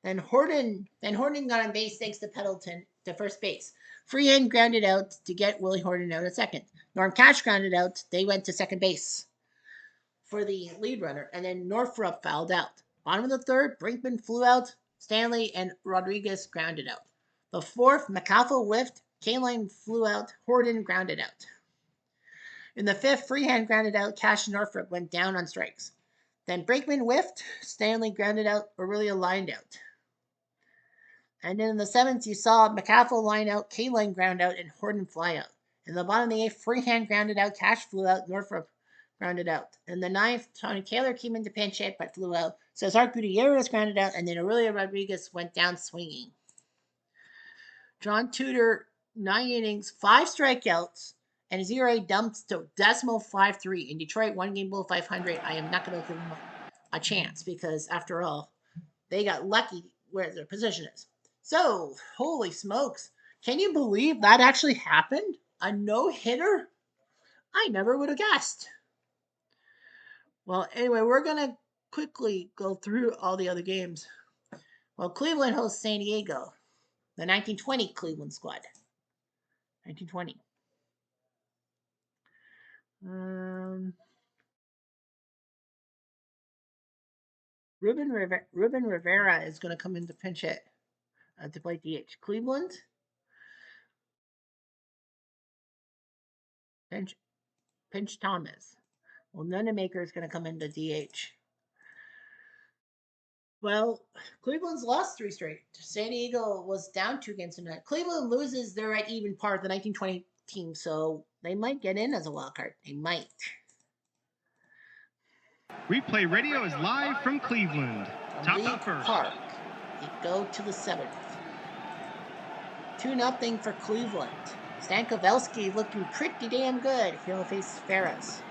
Then Horton got on base thanks to Pendleton to first base. Freehan grounded out to get Willie Horton out at second. Norm Cash grounded out. They went to second base for the lead runner. And then Northrup fouled out. Bottom of the third, Brinkman flew out. Stanley and Rodriguez grounded out. The fourth, McAlpha whiffed. Kaline flew out. Horton grounded out. In the fifth, Freehan grounded out. Cash and Northrup went down on strikes. Then Brinkman whiffed. Stanley grounded out. Aurelia lined out. And then in the 7th, you saw McAlpha line out, Kaline ground out, and Horton fly out. In the bottom of the 8th, Freehan grounded out, Cash flew out, Northrup grounded out. In the 9th, Tony Taylor came into pinch hit but flew out. Cesar Gutierrez grounded out, and then Aurelia Rodriguez went down swinging. John Tudor, 9 innings, 5 strikeouts, and his ERA dumped to .53. In Detroit, 1 game below 500. I am not going to give him a chance because, after all, they got lucky where their position is. So, holy smokes. Can you believe that actually happened? A no-hitter? I never would have guessed. Well, anyway, we're going to quickly go through all the other games. Well, Cleveland hosts San Diego. The 1920 Cleveland squad. 1920. Ruben Rivera is going to come in to pinch hit to play DH. Cleveland. Pinch Thomas. Well, Nunemaker is going to come into DH. Well, Cleveland's lost 3 straight. San Diego was down 2 games tonight. Cleveland loses, they're at even par, the 1920 team, so they might get in as a wild card. They might. Replay Radio is live from Cleveland. Top League up first. Park. They go to the 7th. 2-0 for Cleveland. Stan Kowalski looking pretty damn good. He'll face Ferris.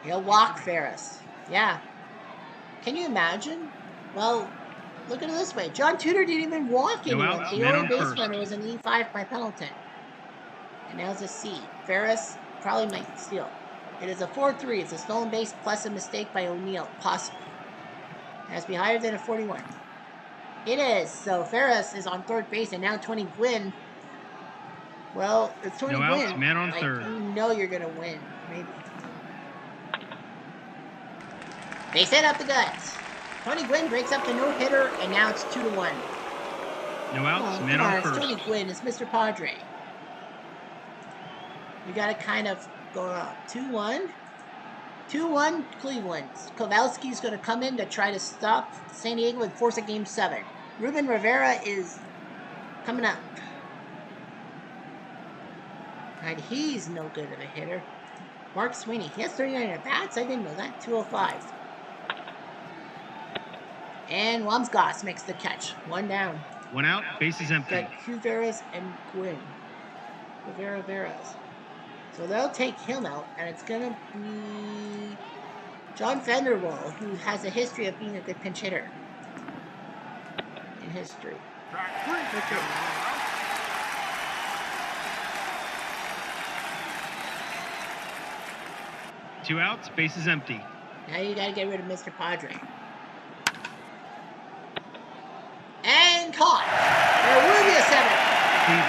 He'll walk Ferris. Yeah. Can you imagine? Well, look at it this way. John Tudor didn't even walk No anyone. outs, The men only on base first. runner was an E5 by Pendleton. And now it's a C. Ferris probably might steal. It is a 4-3. It's a stolen base plus a mistake by O'Neill, possibly. It has to be higher than a 41. It is. So Ferris is on third base, and now Tony Gwynn. Well, it's Tony No outs, Gwynn. men on Like, third. you know you're going to win. Maybe. They set up the guts. Tony Gwynn breaks up the no-hitter, and now it's 2-1. No outs, men Come on on, first. it's Tony Gwynn. It's Mr. Padre. We got to kind of go up. 2-1. 2-1 Cleveland. Kowalski's going to come in to try to stop San Diego and force a game 7. Ruben Rivera is coming up. And he's no good of a hitter. Mark Sweeney. He has 39 at bats. I didn't know that. 205. And Wamsgos makes the catch. 1 down. 1 out, bases empty. Got Cuveras and Gwynn. Veras. So they'll take him out, and it's going to be John Vanderwall, who has a history of being a good pinch hitter. In history. Two outs, bases empty. Now you got to get rid of Mr. Padre. And caught. There will be a 7.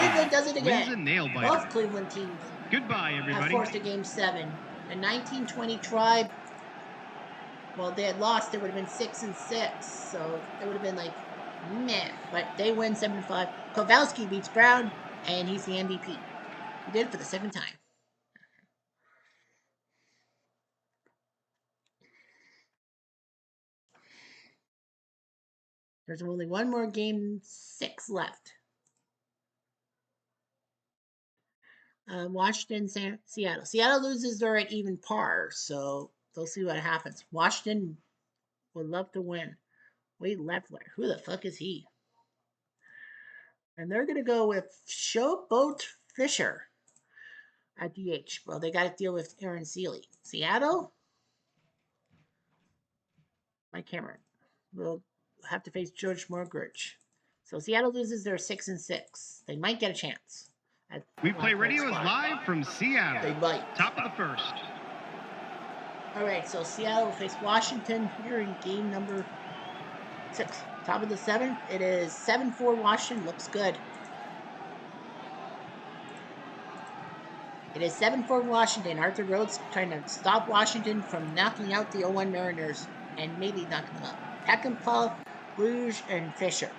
Cleveland does it again. Wins a nail biter. Both Cleveland teams Goodbye, have everybody. forced a game 7. The 1920 Tribe, well, they had lost. It would have been 6-6. So it would have been like, meh. But they win 7-5. Kowalski beats Brown, and he's the MVP. He did it for the 7th time. There's only one more game 6 left. Washington, Seattle. Seattle loses, they're at even par, so they'll see what happens. Washington would love to win. Wade Leffler. Who the fuck is he? And they're going to go with Showboat Fisher at DH. Well, they got to deal with Aaron Seeley. Seattle? Mike Cameron will have to face George Morgridge. So Seattle loses, they're 6-6. They might get a chance. We play radio is live from Seattle. They might. Top of the first. All right, so Seattle will face Washington here in game number 6. Top of the 7th. It is 7-4 Washington. Looks good. It is 7-4 Washington. Arthur Rhodes trying to stop Washington from knocking out the 0-1 Mariners and maybe knocking them out. Peckinpah, Bluge, and Fisher.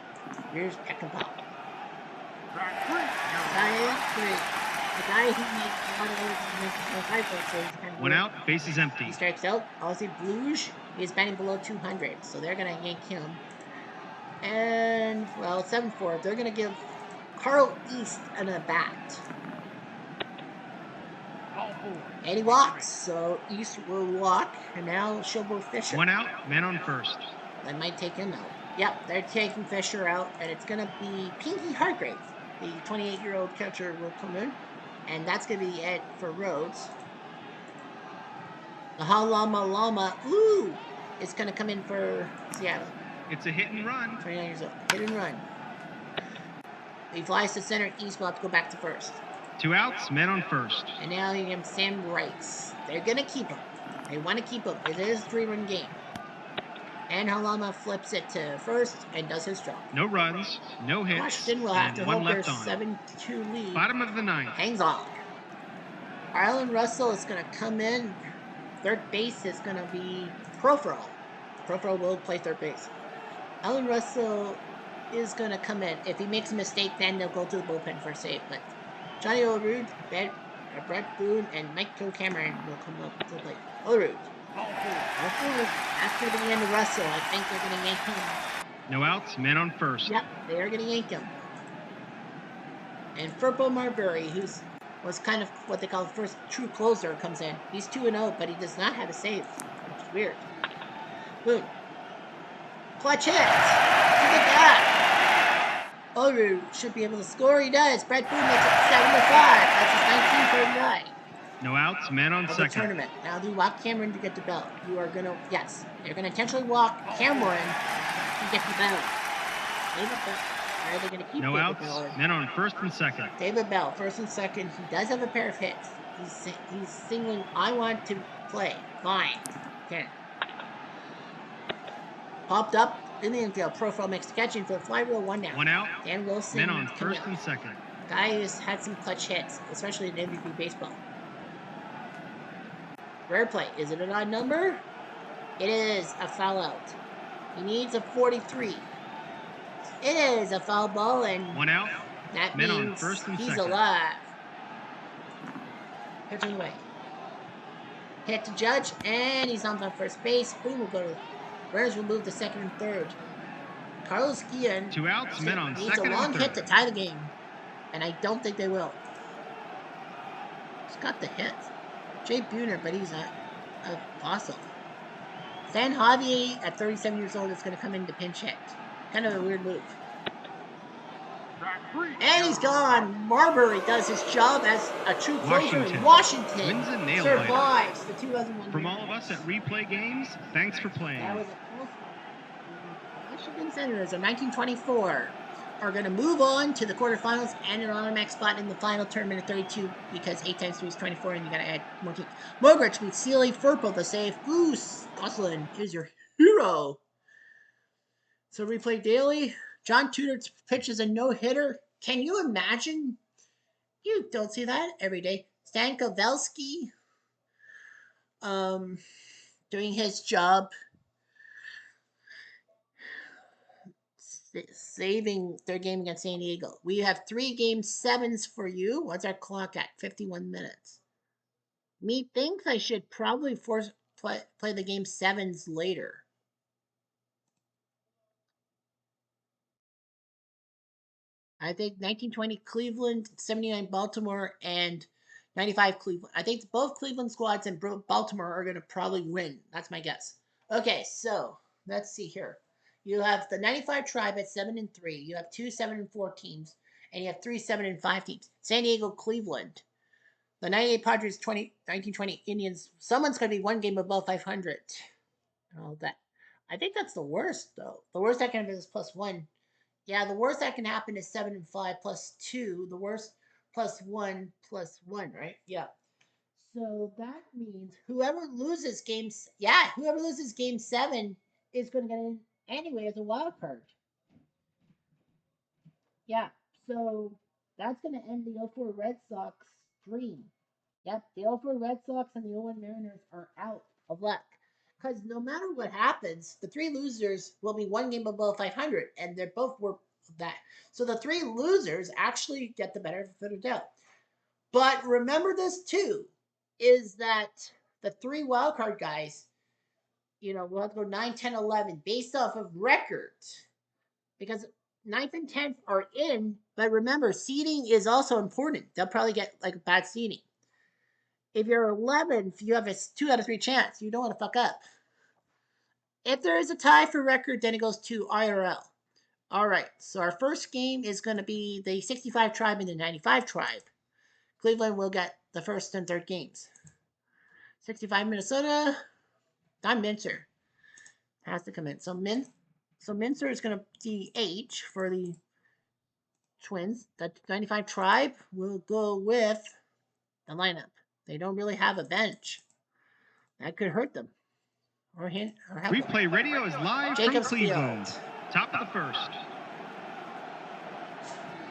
Here's Peckinpah. The guy who made a lot of those 1 out, bases empty. He strikes out. Ozzie Bluge is batting below 200, so they're going to yank him. And, well, 7-4. They're going to give Carl East an at-bat. And he walks, so East will walk, and now Showboat Fisher. 1 out, man on first. They might take him out. Yep, they're taking Fisher out, and it's going to be Pinky Hargrave. The 28-year-old catcher will come in, and that's going to be it for Rhodes. The Lama, ooh, is going to come in for Seattle. It's a hit and run. 29 years old. Hit and run. He flies to center. East will have to go back to first. 2 outs, men on first. And now you have Sam Rice. They're going to keep him. They want to keep him. It is a 3-run game. And Halama flips it to first and does his job. No runs, no hits, Washington will have to one hold their left on. 7-2 lead. Bottom of the 9th. Hangs on. Arlen Russell is going to come in. Third base is going to be Profro. Profro will play third base. Arlen Russell is going to come in. If he makes a mistake, then they'll go to the bullpen for a save. But Johnny Olerud, Brett Boone, and Michael Cameron will come up to the plate. Olerud. After the end of Russell, I think they're going to yank him. No outs, men on first. Yep, they are going to yank him. And Furbo Marbury, was kind of what they call the first true closer, comes in. He's 2-0, but he does not have a save, which is weird. Boom. Clutch hit. Look at that. Olerud should be able to score. He does. Brett Boone makes it 7-5. That's his 1939. No outs, men on of second. The tournament. Now do you walk Cameron to get the belt? You are going to, yes. You're going to intentionally walk Cameron to get the belt. David Bell. Are they going to keep No David outs. Bell in? Men on first and second. David Bell, first and second. He does have a pair of hits. He's singling, I want to play. Fine. Okay. Popped up in the infield. Profile makes the catch. Infield fly rule, one down. 1 out. Dan Wilson. Men on first and second. Guy who's had some clutch hits, especially in MVP baseball. Rare play. Is it an odd number? It is a foul out. He needs a 43. It is a foul ball, and 1 out. that Men on means first and he's second. alive. Pitching away. Hit to Judge, and he's on first base. Boom will go to. Runners will move to second and third. Carlos Guillen 2 outs. Men on needs second a long and third. hit to tie the game, and I don't think they will. He's got the hit. Jay Buhner, but he's a fossil. Stan Javier at 37 years old is going to come in to pinch hit. Kind of a weird move. And he's gone. Marbury does his job as a true closer. Washington survives the 2001. From all of us at Replay Games, thanks for playing. That was a close one. Washington Senators of 1924 are going to move on to the quarterfinals and an automatic spot in the final tournament of 32 because 8 times 3 is 24 and you got to add more teams. Mogridge beats Sealy. Furple the save. Goose Gosselin is your hero. So Replay Daily. John Tudor pitches a no-hitter. Can you imagine? You don't see that every day. Stan Kovalsky doing his job, saving their game against San Diego. We have 3 game 7s for you. What's our clock at? 51 minutes. Me thinks I should probably play the game 7s later. I think 1920 Cleveland, 79 Baltimore, and 95 Cleveland. I think both Cleveland squads and Baltimore are going to probably win. That's my guess. Okay, so let's see here. You have the 95 Tribe at 7-3. You have 2 7-4 teams, and you have 3 7-5 teams. San Diego, Cleveland. The 98 Padres, 1920 Indians. Someone's going to be 1 game above 500. And all that. I think that's the worst, though. The worst that can happen is +1. Yeah, the worst that can happen is 7-5 +2. The worst +1 +1, right? Yeah. So that means whoever loses game 7 is going to get in anyway as a wild card. Yeah. So that's going to end the 04 Red Sox dream. Yep, the 04 Red Sox and the 01 Mariners are out of luck. Because no matter what happens, the 3 losers will be 1 game above 500, and they're both were that. So the 3 losers actually get the benefit of the doubt. But remember this too, is that the 3 wildcard guys, we'll have to go 9, 10, 11 based off of record. Because 9th and 10th are in, but remember, seeding is also important. They'll probably get like a bad seeding. If you're 11th, you have a 2 out of 3 chance. You don't want to fuck up. If there is a tie for record, then it goes to IRL. All right, so our first game is going to be the 65 Tribe and the 95 Tribe. Cleveland will get the first and third games. 65 Minnesota, Don Mincer has to come in. So Mincer is going to DH for the Twins. The 95 Tribe will go with the lineup. They don't really have a bench. That could hurt them. Replay Radio is live Jacobs from Cleveland. Field. Top of the first.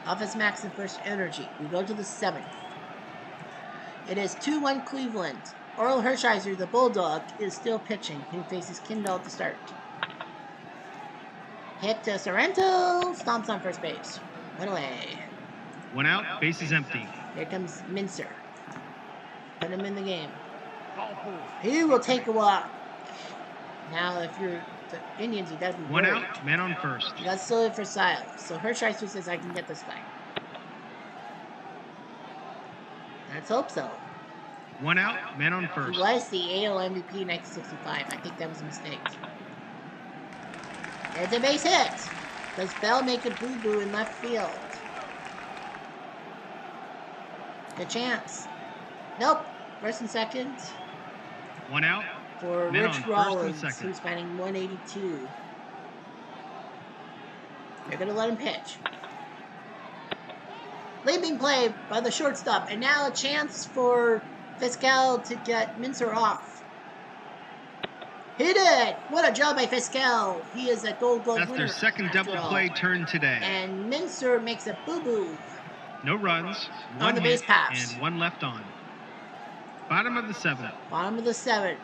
Office Max and First Energy. We go to the 7th. It is 2-1 Cleveland. Orel Hershiser, the Bulldog, is still pitching. He faces Kindle to start. Hit to Sorrento. Stomps on first base. 1 away. 1 out. Base is empty. Here comes Mincer. Put him in the game. He will take a walk. Now, if you're the Indians, you gotta be 1 worried. out, man on first. You gotta still it for Sile. So Hershiser says, I can get this guy. Let's hope so. 1 out, man on first. He was the AL MVP 1965. I think that was a mistake. It's a base hit. Does Bell make a boo-boo in left field? Good chance. Nope. First and second. 1 out. For Men Rich Rollins, who's batting 182. They're going to let him pitch. Leaping play by the shortstop. And now a chance for Fiscal to get Mincer off. He did! What a job by Fiscal. He is a Gold Glove That's winner. their second double play turn today. And Mincer makes a boo-boo. No runs, on the base paths. and one left on. Bottom of the seventh. Bottom of the seventh.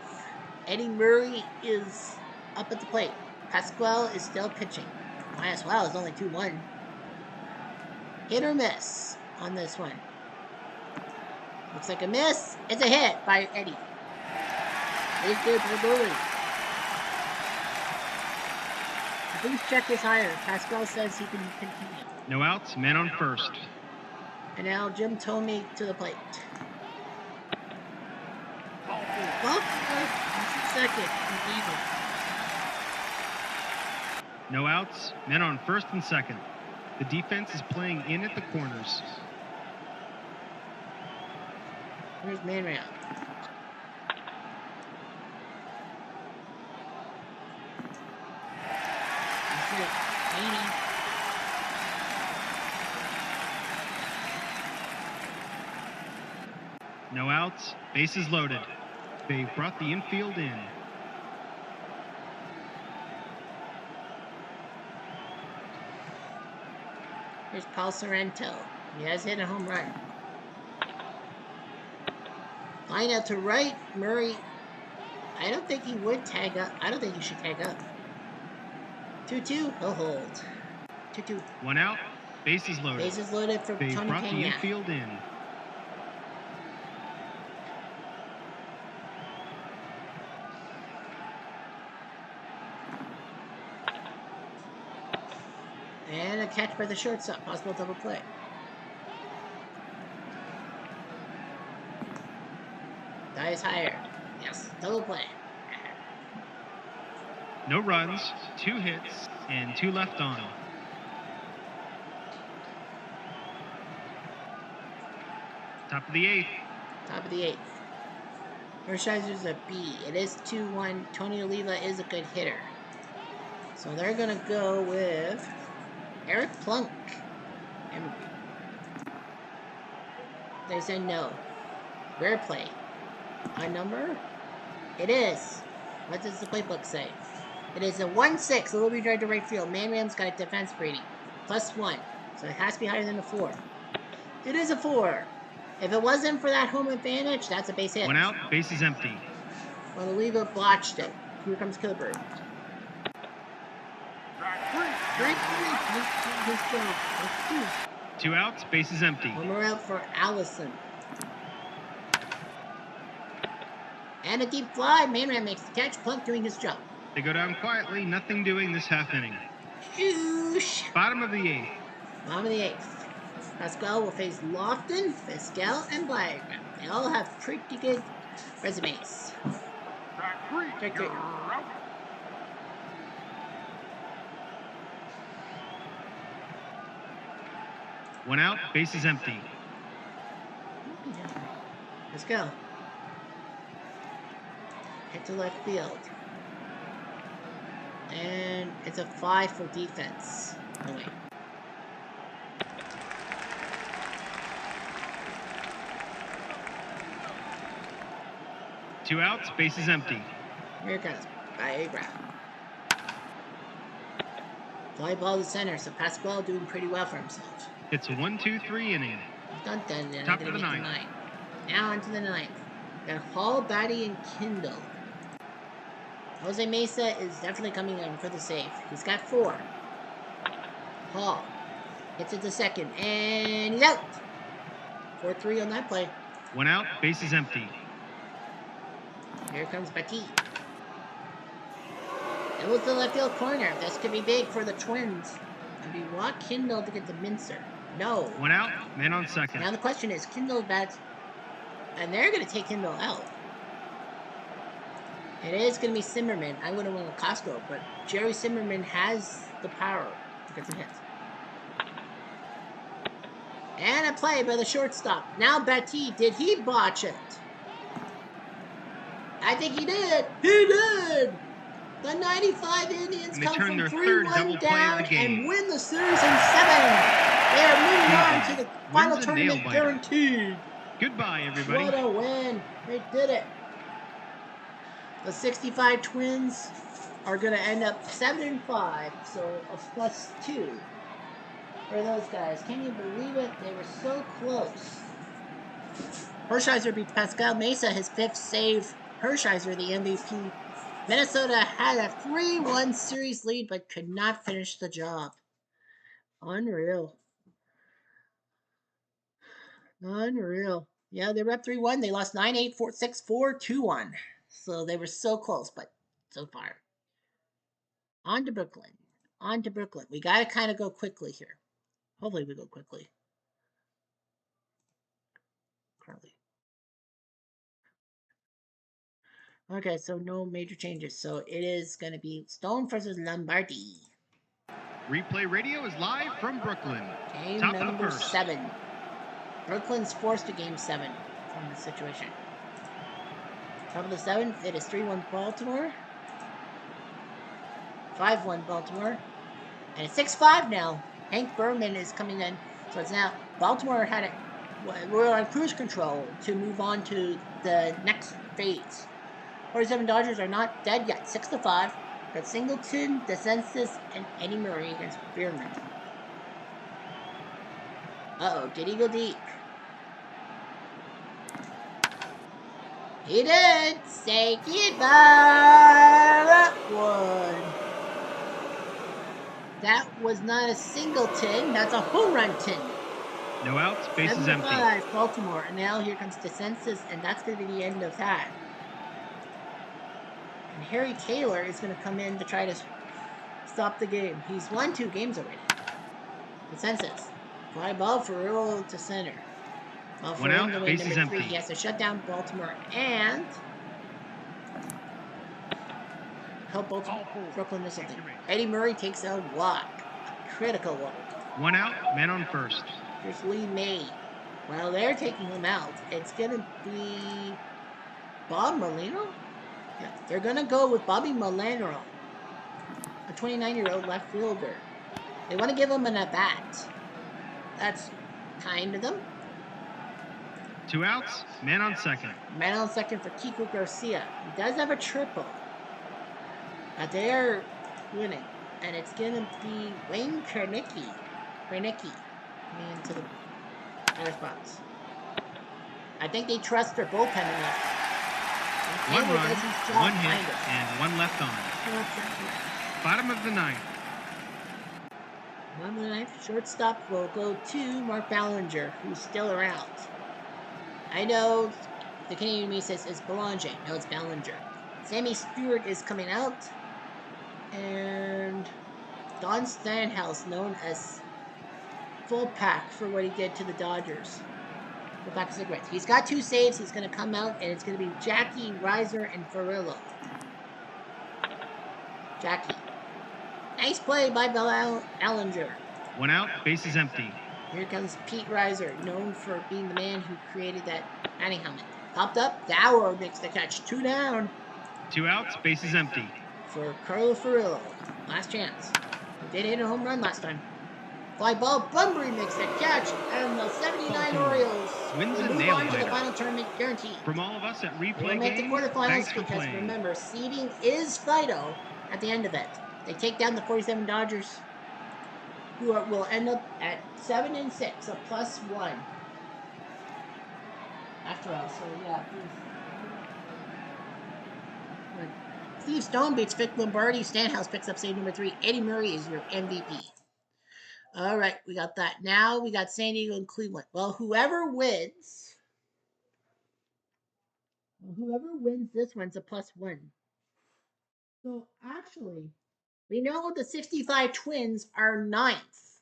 Eddie Murray is up at the plate. Pasquale is still pitching. Might as well. It's only 2-1. Hit or miss on this one. Looks like a miss. It's a hit by Eddie. He's good for Murray. Please check his higher. Pasquale says he can continue. No outs, men on first. And now Jim Tomey to the plate. Ball second. No outs, men on first and second. The defense is playing in at the corners. Here's Manran. No outs, bases loaded. They brought the infield in. Here's Paul Sorrento. He has hit a home run. Line out to right. Murray. I don't think he would tag up. I don't think he should tag up. 2-2. He'll hold. 2-2. One out. Bases loaded. Bases loaded for they Tony brought Pena. The infield in. And a catch by the shortstop. Possible double play. Dies higher. Yes, double play. No runs, 2 hits, and 2 left on. Top of the 8th. Top of the 8th. Hershiser's a B. It is 2-1. Tony Oliva is a good hitter. So they're going to go with Eric Plunk. They said no. Rare play. A number? It is. What does the playbook say? It is a 1-6. It will be drive to right field. Manram's got a defense rating. +1. So it has to be higher than a 4. It is a 4. If it wasn't for that home advantage, that's a base hit. 1 out, base is empty. Well, Oliva botched it. Here comes Kilburn. 2 outs, base is empty. One more out for Allison. And a deep fly. Manram makes the catch. Plunk doing his job. They go down quietly, nothing doing this half inning. Shoosh. Bottom of the 8th. Bottom of the 8th. Pascal will face Lofton, Fiscal, and Blair. They all have pretty good resumes. Strike 3. One out, base is empty. Let's go. Hit to left field. And it's a 5 for defense. Oh, wait. Two outs, base is empty. Here it comes. By Brown. Fly ball to center, so Pasquale doing pretty well for himself. It's a 1-2-3 inning. Dun, dun, dun. Top of the 9th. Now onto the 9th. Got Hall, Batty, and Kindle. Jose Mesa is definitely coming in for the save. He's got 4. Hall hits it to second, and he's out. 4-3 on that play. One out, base is empty. Here comes Batty. It was the left field corner. This could be big for the Twins. And we want Kindle to get the Mincer. No. One out, man on second. Now the question is, Kindle bats, and they're going to take Kindle out. It is going to be Zimmerman. I wouldn't want to Costco, but Jerry Zimmerman has the power to get some hits. And a play by the shortstop. Now Batty, did he botch it? I think he did. He did. The 95 Indians And they come turn from their third 3-1 double play of down the game. and win the series in 7. They are moving on to the final Wins a nail tournament biter. guaranteed. Goodbye, everybody. What a win. They did it. The 65 Twins are going to end up 7-5, so a +2 for those guys. Can you believe it? They were so close. Hershiser beats Pascal Mesa, his 5th save. Hershiser, the MVP. Minnesota had a 3-1 series lead but could not finish the job. Unreal. Unreal. Yeah, they were up 3-1. They lost 9-8, 4-6, 4-2-1. So they were so close, but so far. On to Brooklyn. On to Brooklyn. We got to kind of go quickly here. Hopefully we go quickly. Currently. Okay, so no major changes. So it is going to be Stone versus Lombardi. Replay Radio is live from Brooklyn. Game Top of the number first. 7. Brooklyn's forced to game 7 from the situation. Top of the 7th, it is 3-1 Baltimore. 5-1 Baltimore. And it's 6-5 now. Hank Berman is coming in. So it's now Baltimore had it. We're on cruise control to move on to the next phase. 47 Dodgers are not dead yet. 6-5. Got Singleton, DeSantis, and Eddie Murray against Bierman. Uh-oh, did he go deep? He did. Say goodbye. That one. That was not a Singleton. That's a home run tin. No outs, bases empty. 7-5, Baltimore. And now here comes DeSantis, and that's going to be the end of that. And Harry Taylor is going to come in to try to stop the game. He's won 2 games already. DeSantis. Fly ball for Earl to center. Well, for him to win bases number 3, empty. he has to shut down Baltimore and help Brooklyn do something. Eddie Murray takes a walk. A critical walk. 1 out, man on first. Here's Lee May. While they're taking him out, it's going to be Bob Molino? Yeah, they're going to go with Bobby Molino, a 29-year-old left fielder. They want to give him an at-bat. That's kind of them. 2 outs, man on second. Man on second for Kiko Garcia. He does have a triple. But they are winning. And it's going to be Wayne Kernicki coming into the batter's box. I think they trust their bullpen enough. 1 run, 1 hit, and 1 left on. Bottom of the 9th. Bottom of the 9th, shortstop will go to Mark Ballinger, who's still around. I know the Canadian me says it's Belanger. No, it's Ballinger. Sammy Stewart is coming out. And Don Stanhouse, known as Full Pack for what he did to the Dodgers. Full Pack of cigarettes. He's got 2 saves. He's going to come out, and it's going to be Jackie, Reiser, and Ferrillo. Jackie. Nice play by Ballinger. 1 out, bases empty. Here comes Pete Reiser, known for being the man who created that batting helmet. Popped up, Dower makes the catch. 2 down. 2 outs, bases empty. For Carlo Ferrillo. Last chance. He did hit a home run last time. Fly ball, Bunbury makes the catch, and the 79 Orioles wins a move nail on to the biter. final tournament guaranteed. From all of us at They will Replay make the Game, quarterfinals thanks for because playing. remember, seeding is Fido at the end of it. They take down the 47 Dodgers, who will end up at 7-6, a +1. After all, so yeah. Steve Stone beats Vic Lombardi. Stanhouse picks up save number 3. Eddie Murray is your MVP. All right, we got that. Now we got San Diego and Cleveland. Well, whoever wins this one's a +1. So actually, we know the 65 Twins are 9th.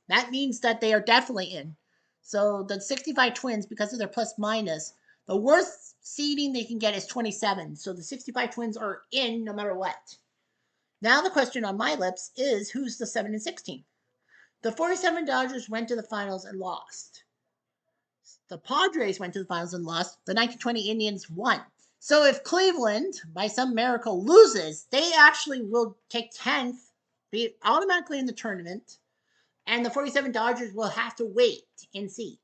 That means that they are definitely in. So the 65 Twins, because of their plus-minus, the worst seeding they can get is 27. So the 65 Twins are in no matter what. Now the question on my lips is, who's the 7-16? The 47 Dodgers went to the finals and lost. The Padres went to the finals and lost. The 1920 Indians won. So if Cleveland, by some miracle, loses, they actually will take 10th, be automatically in the tournament, and the 47 Dodgers will have to wait and see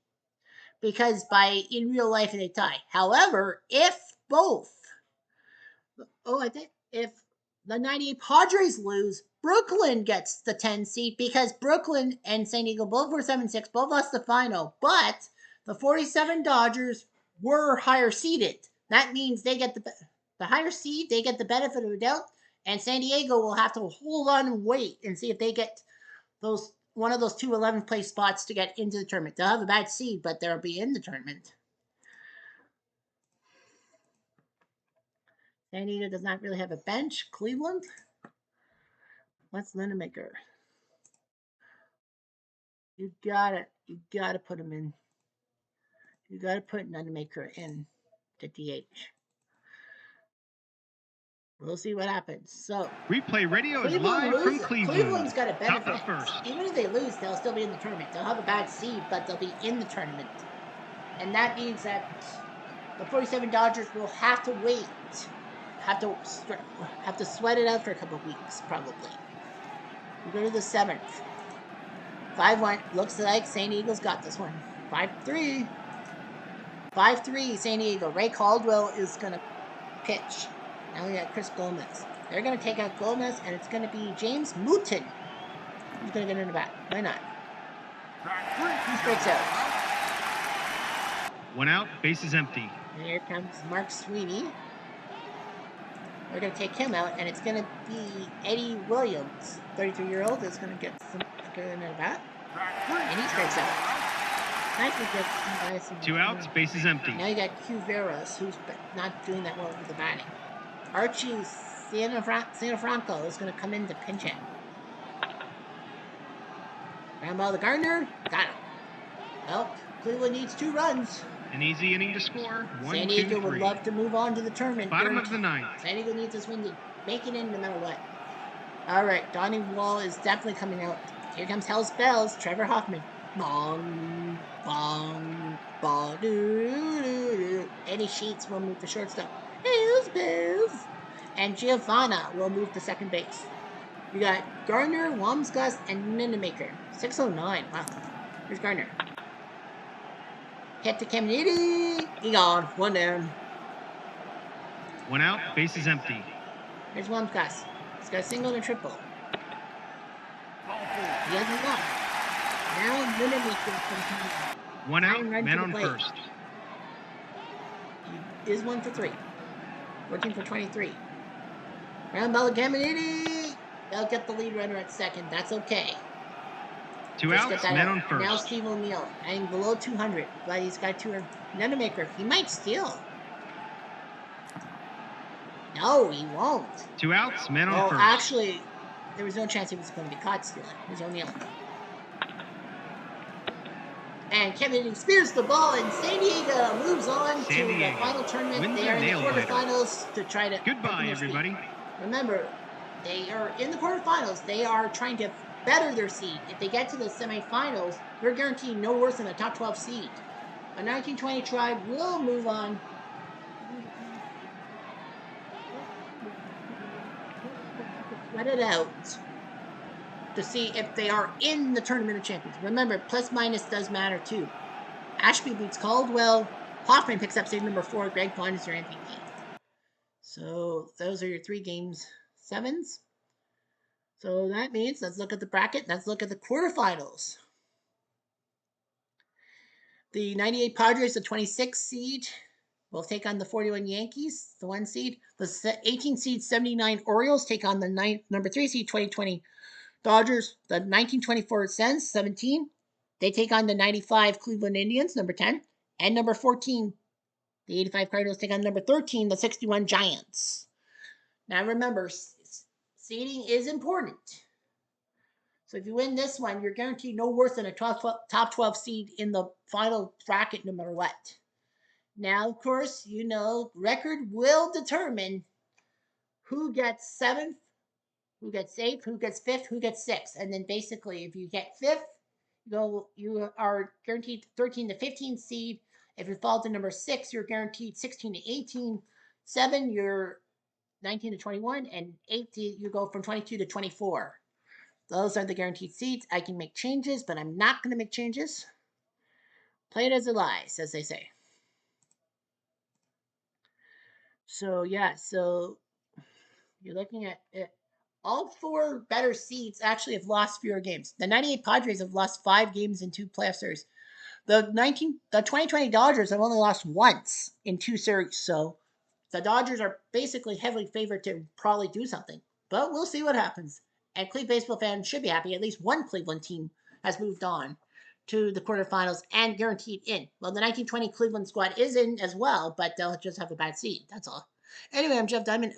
because in real life they tie. However, if both, I think if the 98 Padres lose, Brooklyn gets the 10 seed because Brooklyn and San Diego both were 7-6, both lost the final, but the 47 Dodgers were higher seeded. That means they get the higher seed, they get the benefit of the doubt, and San Diego will have to hold on and wait and see if they get those one of those two 11th place spots to get into the tournament. They'll have a bad seed, but they'll be in the tournament. San Diego does not really have a bench. Cleveland, what's Lindenmaker? You gotta put him in. You gotta put Lindenmaker in the DH. We'll see what happens. So replay radio is Cleveland live from loses. Cleveland. Cleveland's got a benefit. Top of first. Even if they lose, they'll still be in the tournament. They'll have a bad seed, but they'll be in the tournament. And that means that the 47 Dodgers will have to wait. Have to sweat it out for a couple of weeks, probably. We go to the 7th. 5-1. Looks like San Diego's got this one. 5-3. 5-3 San Diego. Ray Caldwell is going to pitch. Now we got Chris Gomez. They're going to take out Gomez, and it's going to be James Mouton who's going to get in the bat. Why not? He strikes out. One out, base is empty. And here comes Mark Sweeney. We're going to take him out, and it's going to be Eddie Williams, 33-year-old, is going to get in the bat. And he strikes out. Two outs, base is empty. Now you got Q Veras, who's not doing that well with the batting. Archie Sanafranco is going to come in to pinch hit. Ground ball to Gardner. Got him. Well, Cleveland needs 2 runs. An easy inning to score. San Diego would love to move on to the tournament. Bottom of the 9th. San Diego needs this win to make it in no matter what. All right, Donnie Wall is definitely coming out. Here comes Hell's Bells. Trevor Hoffman. Bong, bong, bong, doo. Eddie Sheets will move to shortstop. Hell's Bells. And Giovanna will move to second base. We got Gardner, Wamsgust, and Ninemaker. 609. Wow. Here's Gardner. Hit to Caminiti. He gone. 1 down. 1 out. Base is empty. Here's Wamsgust. He's got a single and a triple. He hasn't won. Now Ninemaker comes in. 1 out. Man on first. He is 1 for 3. 14 for 23. Round ball to Caminiti. They'll get the lead runner at second. That's okay. 2 outs, man on first. Now Steve O'Neill, adding below 200, but he's got 200. Ninemaker, he might steal. No, he won't. 2 outs, man on first. Actually, there was no chance he was going to be caught stealing. It was O'Neill. And Kevin spears the ball, and San Diego moves on to the final tournament. They are in the quarterfinals to try to. Goodbye, everybody. Remember, they are in the quarterfinals. They are trying to better their seed. If they get to the semifinals, they're guaranteed no worse than a top 12 seed. A 1920 Tribe will move on. Let it out to see if they are in the Tournament of Champions. Remember, plus minus does matter too. Ashby beats Caldwell. Hoffman picks up save number 4. Greg Pond is your MVP. So those are your 3 games 7s. So that means, let's look at the bracket. Let's look at the quarterfinals. The 98 Padres, the 26th seed, will take on the 41 Yankees, the 1 seed. The 18 seed 79 Orioles take on the number 3 seed 2020 Dodgers. The 1924 Sens, 17. They take on the 95 Cleveland Indians, number 10. And number 14, the 85 Cardinals take on number 13, the 61 Giants. Now remember, seeding is important. So if you win this one, you're guaranteed no worse than a top 12 seed in the final bracket no matter what. Now, of course, you know, record will determine who gets 7th, who gets 8th, who gets 5th, who gets 6th. And then basically, if you get 5th, you are guaranteed 13 to 15 seed. If you fall to number 6, you're guaranteed 16 to 18. 7, you're 19 to 21, and 8, you go from 22 to 24. Those are the guaranteed seats. I can make changes, but I'm not going to make changes. Play it as it lies, as they say. So, yeah, so you're looking at it. All 4 better seeds actually have lost fewer games. The 98 Padres have lost 5 games in 2 playoff series. The 2020 Dodgers have only lost once in 2 series. So the Dodgers are basically heavily favored to probably do something. But we'll see what happens. And Cleveland baseball fans should be happy. At least one Cleveland team has moved on to the quarterfinals and guaranteed in. Well, the 1920 Cleveland squad is in as well, but they'll just have a bad seed. That's all. Anyway, I'm Jeff Diamond.